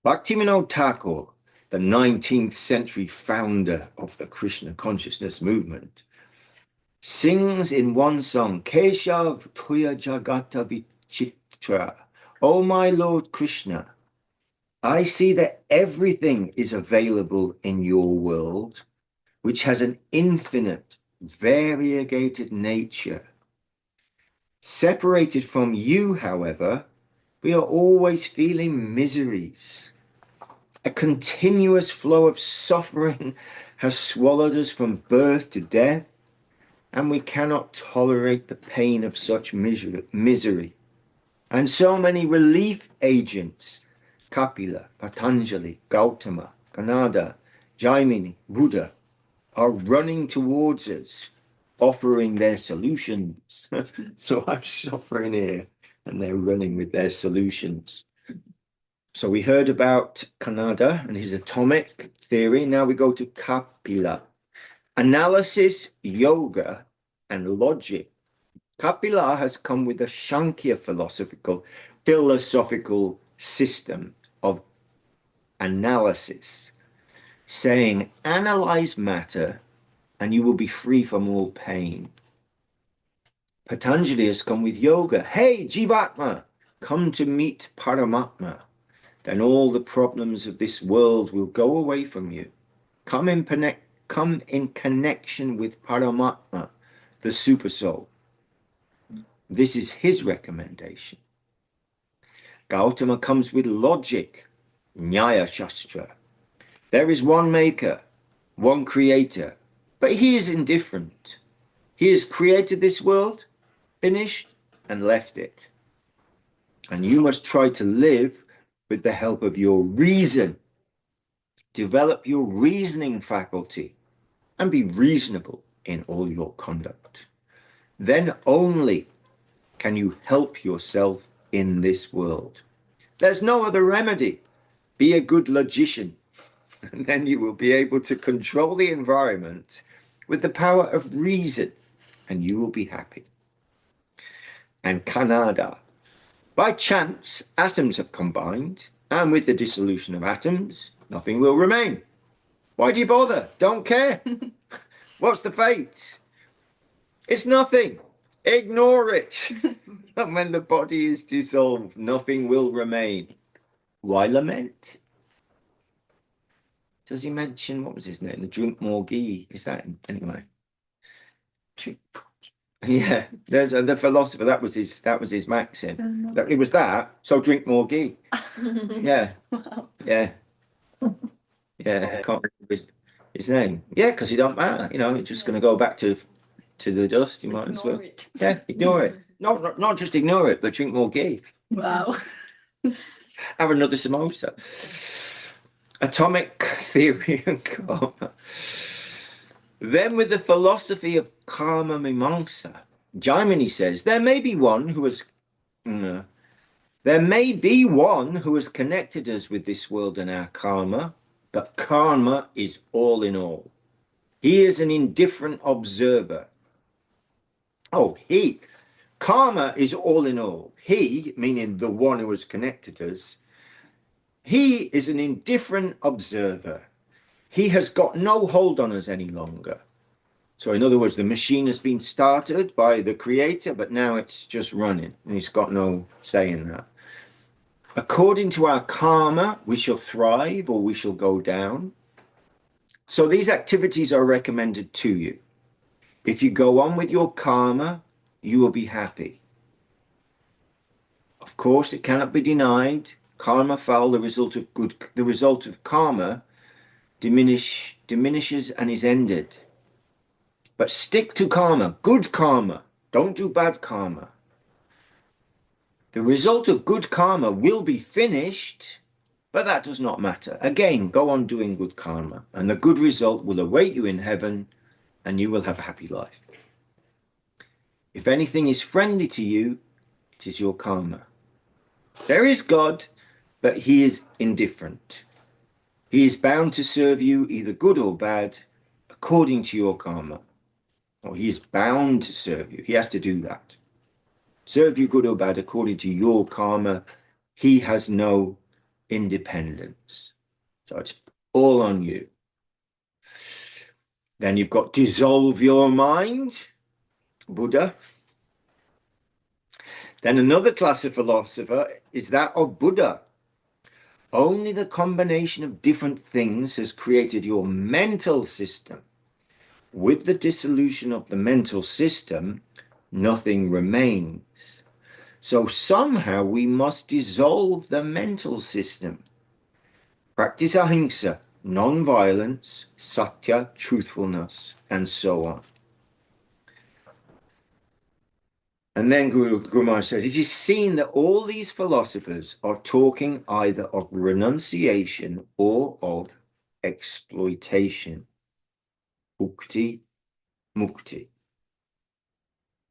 Bhaktivinoda Thakur, the 19th century founder of the Krishna consciousness movement, sings in one song, Keshav Tuya Jagata Vichitra, O my Lord Krishna, I see that everything is available in your world, which has an infinite, variegated nature. Separated from you, however, we are always feeling miseries. A continuous flow of suffering has swallowed us from birth to death, and we cannot tolerate the pain of such misery. And so many relief agents, Kapila, Patanjali, Gautama, Kanada, Jaimini, Buddha, are running towards us, offering their solutions. So I'm suffering here, and they're running with their solutions. So we heard about Kanada and his atomic theory. Now we go to Kapila. Analysis, yoga, and logic. Kapila has come with a Shankya philosophical system of analysis, saying, analyze matter and you will be free from all pain. Patanjali has come with yoga. Hey, Jivatma, come to meet Paramatma. Then all the problems of this world will go away from you. Come in connection with Paramatma, the Supersoul. This is his recommendation. Gautama comes with logic, Nyaya Shastra. There is one maker, one creator, but he is indifferent. He has created this world, finished, and left it. And you must try to live with the help of your reason. Develop your reasoning faculty and be reasonable in all your conduct. Then only can you help yourself in this world. There's no other remedy. Be a good logician, and then you will be able to control the environment with the power of reason, and you will be happy. And Kanada. By chance, atoms have combined, and with the dissolution of atoms, nothing will remain. Why do you bother? Don't care. What's the fate? It's nothing. Ignore it. And when the body is dissolved, nothing will remain. Why lament? Does he mention, what was his name? The drink more ghee. Is that anyway? Yeah, there's the philosopher. That was his maxim. It was that. So drink more ghee. Yeah, Wow. yeah, yeah. I can't remember his name. Yeah, because it don't matter. It's just going to go back to the dust. You might as well. It. Yeah, ignore it. Not just ignore it, but drink more ghee. Wow. Have another samosa. Atomic theory and karma. Then with the philosophy of karma mimamsa, Jaimini says, there may be one who has connected us with this world and our karma, but karma is all in all. He is an indifferent observer. Karma is all in all. He, meaning the one who has connected us, he is an indifferent observer. He has got no hold on us any longer. So in other words, the machine has been started by the creator, but now it's just running, and he's got no say in that. According to our karma, we shall thrive or we shall go down. So these activities are recommended to you. If you go on with your karma, you will be happy. Of course, it cannot be denied. Karma foul, the result of karma diminishes and is ended. But stick to karma, good karma. Don't do bad karma. The result of good karma will be finished But that does not matter. Again, go on doing good karma, and the good result will await you in heaven, and you will have a happy life. If anything is friendly to you, it is your karma. There is God, but he is indifferent. He is bound to serve you either good or bad, according to your karma. Or he is bound to serve you. He has to do that. Serve you good or bad according to your karma. He has no independence. So it's all on you. Then you've got dissolve your mind, Buddha. Then another class of philosopher is that of Buddha. Only the combination of different things has created your mental system. With the dissolution of the mental system, nothing remains. So somehow we must dissolve the mental system. Practice ahimsa, non-violence, satya, truthfulness, and so on. And then Guru Maharaj says, it is seen that all these philosophers are talking either of renunciation or of exploitation. Ukti, mukti.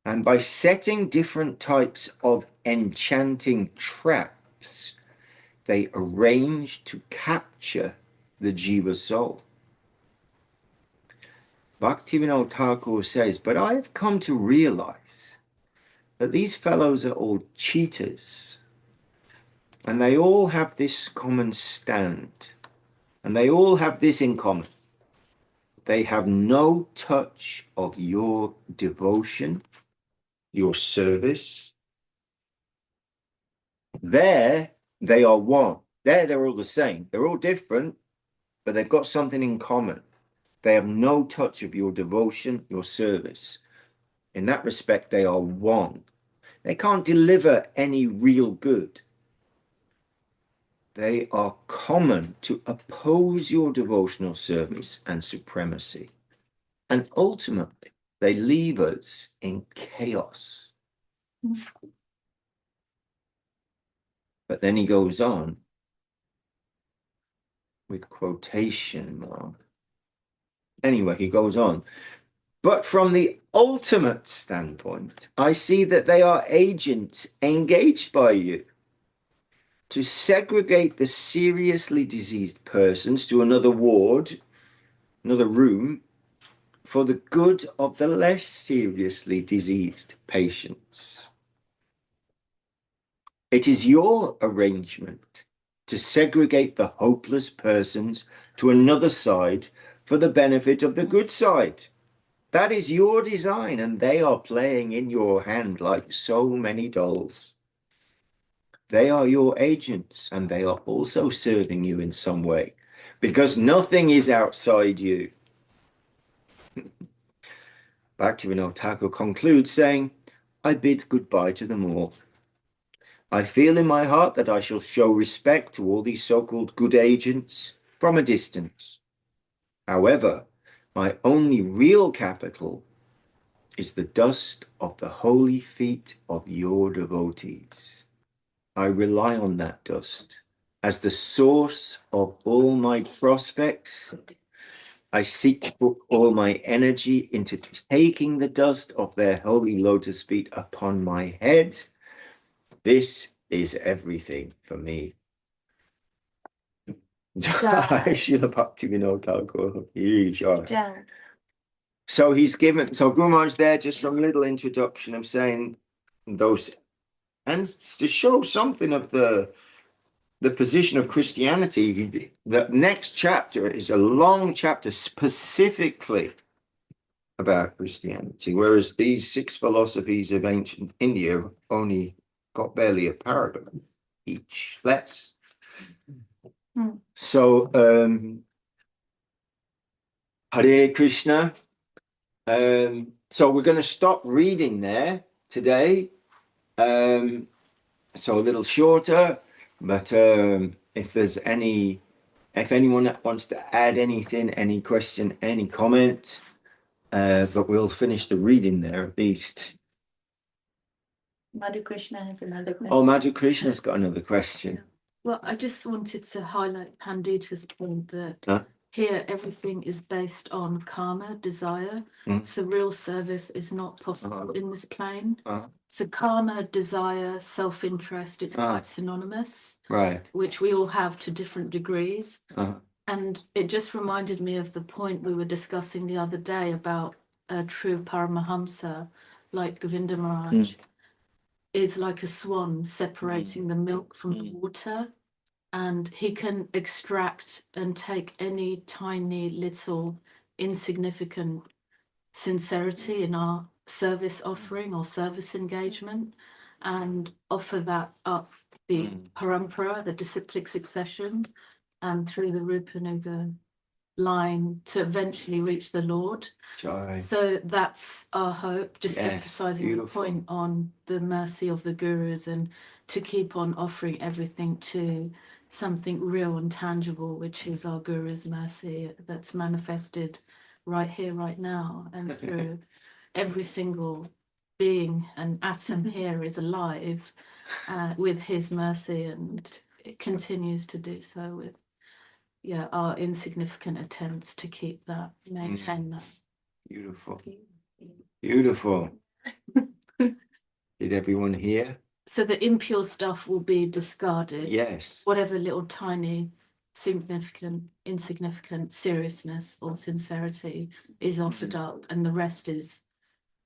And by setting different types of enchanting traps, they arrange to capture the jiva soul. Bhaktivinoda Thakur says, but I have come to realize that these fellows are all cheaters, and they all have this common stand, and they all have this in common. They have no touch of your devotion, your service. There, they are one. There, they're all the same. They're all different, but they've got something in common. They have no touch of your devotion, your service. In that respect, they are one. They can't deliver any real good. They are common to oppose your devotional service and supremacy. And ultimately, they leave us in chaos. But then he goes on with quotation mark. Anyway, he goes on. But from the ultimate standpoint, I see that they are agents engaged by you to segregate the seriously diseased persons to another ward, another room, for the good of the less seriously diseased patients. It is your arrangement to segregate the hopeless persons to another side for the benefit of the good side. That is your design, and they are playing in your hand like so many dolls. They are your agents, and they are also serving you in some way, because nothing is outside you. Bhaktivinoda Thakur concludes saying, I bid goodbye to them all. I feel in my heart that I shall show respect to all these so-called good agents from a distance. However, my only real capital is the dust of the holy feet of your devotees. I rely on that dust as the source of all my prospects. I seek to put all my energy into taking the dust of their holy lotus feet upon my head. This is everything for me. Srila Bhaktivinoda Thakur. So he's given, so Guru Maharaj there, just some little introduction of saying those, and to show something of the position of Christianity. The next chapter is a long chapter specifically about Christianity, whereas these 6 philosophies of ancient India only got barely a paragraph each, less. So, Hare Krishna. So we're going to stop reading there today. So a little shorter, but if anyone wants to add anything, any question, any comment, but we'll finish the reading there at least. Madhu Krishna has another question. Oh, Madhu Krishna's got another question. Well, I just wanted to highlight Pandita's point that Huh? here everything is based on karma, desire. Mm. So real service is not possible in this plane. Uh, So karma, desire, self-interest, it's quite synonymous, right. which we all have to different degrees. Uh, And it just reminded me of the point we were discussing the other day about a true Paramahamsa, like Govinda Maharaj, is like a swan separating the milk from the water. And he can extract and take any tiny little insignificant sincerity in our service offering or service engagement and offer that up the parampara, the disciplic succession, and through the Rupanuga line to eventually reach the Lord. Joy. So that's our hope, just Yes, emphasizing beautiful. the point on the mercy of the gurus and to keep on offering everything to something real and tangible, which is our guru's mercy that's manifested right here, right now, and through every single being and atom here is alive with his mercy, and it continues to do so with our insignificant attempts to keep that, maintain that. Beautiful. Beautiful. Did everyone hear? So the impure stuff will be discarded. Yes. Whatever little tiny insignificant seriousness or sincerity is offered up, and the rest is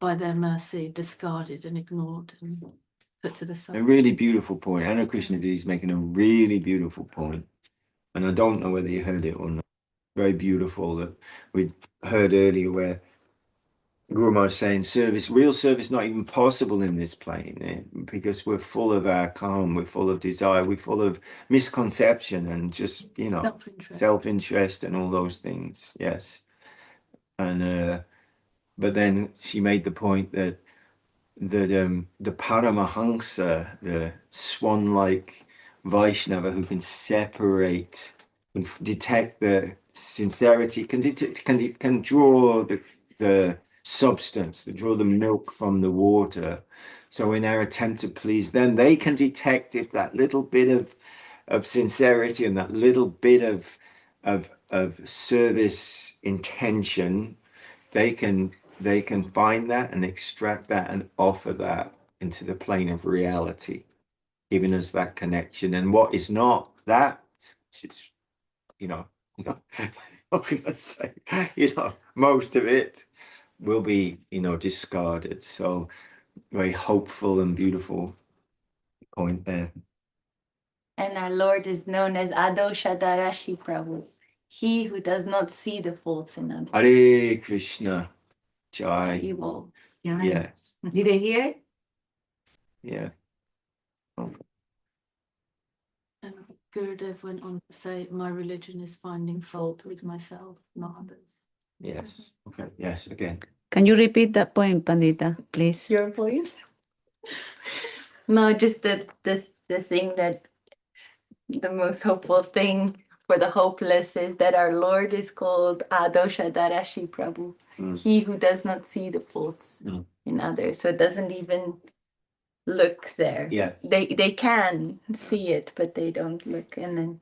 by their mercy discarded and ignored and put to the side. A really beautiful point. Anna Krishna is making a really beautiful point. And I don't know whether you heard it or not. Very beautiful that we heard earlier where Guru Maharaj saying real service not even possible in this plane because we're full of our karma, we're full of desire, we're full of misconception and just, self-interest and all those things. Yes. And but then she made the point that the Paramahansa, the swan-like Vaishnava who can separate and detect the sincerity, can draw the substance, to draw the milk from the water. So in our attempt to please them, they can detect if that little bit of sincerity and that little bit of service intention, they can find that and extract that and offer that into the plane of reality, giving us that connection. And what is not that, which is, what can I say? Most of it will be, discarded. So very hopeful and beautiful point there. And our Lord is known as Adoshadarashi Prabhu, he who does not see the faults in others. Hare Krishna. Jai. Evil. Yes. Did they hear it? Yeah. And Gurudev went on to say, my religion is finding fault with myself, not others. Yes. Okay. Yes. Again. Can you repeat that point, Pandita, please? Your voice? No, just the thing that the most hopeful thing for the hopeless is that our Lord is called Adoshadarashi Prabhu, he who does not see the faults in others. So it doesn't even look there. Yeah. They can see it, but they don't look. And then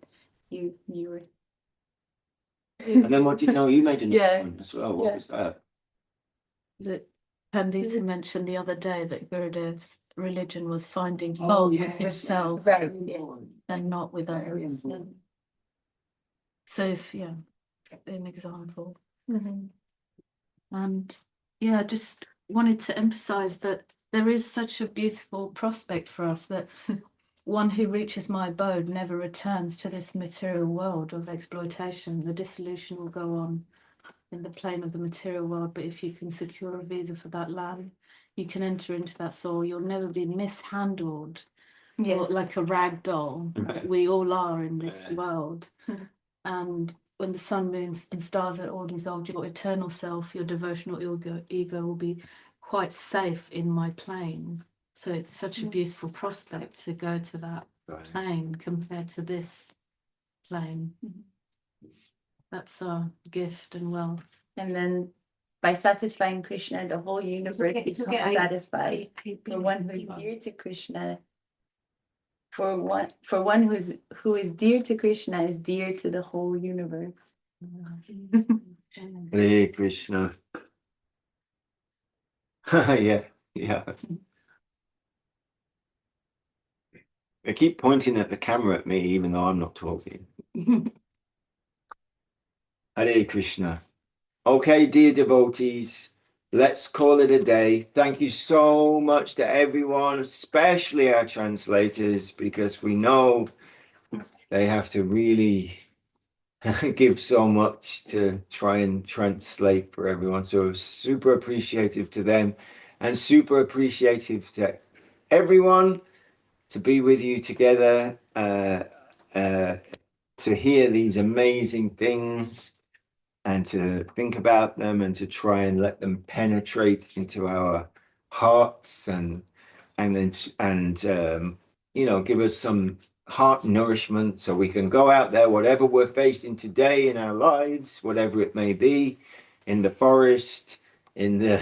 you were. And then what did you know? You made another point as well. What Yeah. was that? That Pandita mentioned the other day that Gurudev's religion was finding fault with himself Right. and not with others. So if, an example. Mhm. And I just wanted to emphasize that there is such a beautiful prospect for us that one who reaches my abode never returns to this material world of exploitation. The dissolution will go on in the plane of the material world, but if you can secure a visa for that land, you can enter into that soul. You'll never be mishandled or like a rag doll. We all are in this world. And when the sun, moons, and stars are all dissolved, your eternal self, your devotional ego will be quite safe in my plane. So it's such a beautiful prospect to go to that plane compared to this plane. That's our gift and wealth. And then by satisfying Krishna, the whole universe becomes satisfied. The one who is near to Krishna for one who is dear to Krishna is dear to the whole universe. Hare Krishna. Yeah, yeah. They keep pointing at the camera at me, even though I'm not talking. Hare Krishna. Okay, dear devotees, let's call it a day. Thank you so much to everyone, especially our translators, because we know they have to really give so much to try and translate for everyone. So super appreciative to them and super appreciative to everyone to be with you together, to hear these amazing things and to think about them and to try and let them penetrate into our hearts and you know, give us some heart nourishment so we can go out there, whatever we're facing today in our lives, whatever it may be, in the forest, in the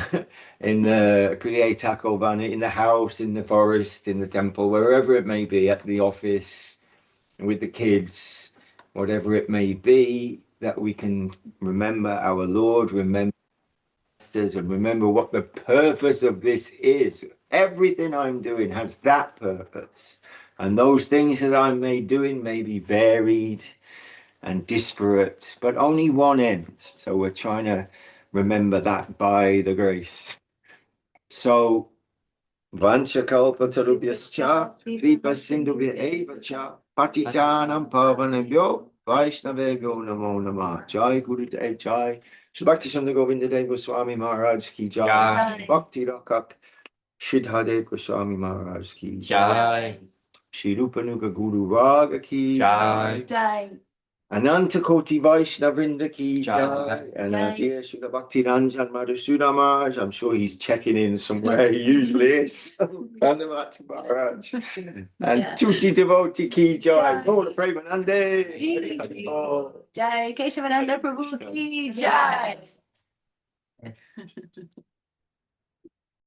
Kriya Takovana, in the house, in the forest, in the temple, wherever it may be, at the office, with the kids, whatever it may be, that we can remember our Lord, remember masters, and remember what the purpose of this is. Everything I'm doing has that purpose. And those things that I may doing may be varied and disparate, but only one end. So we're trying to remember that by the grace. So, Vanchakalpatarubhyascha, Kripasindhubhya evacha, Patitanam pavanabhyo, Vaishnavebhyo namo namah. Jai Guru Dev Jai. Shri Bhakti Govinda Dev Goswami Maharaj ki Jai. Bhakti Rakak Śrīdhar Dev-Goswāmī Maharaj ki Jai. Shri Rupanuga Guru Raga ki Jai. Jai. Ananta Koti Vaishnavrinda ki Jai. And our dear Srila Bhakti Ranjan Madhusudan Maharaj, I'm sure he's checking in somewhere, he usually is. Dhanavad Maharaj. And Tuti Devotee ki Jai. Lord Premanande. Jai Keshavananda Prabhu ki Jai.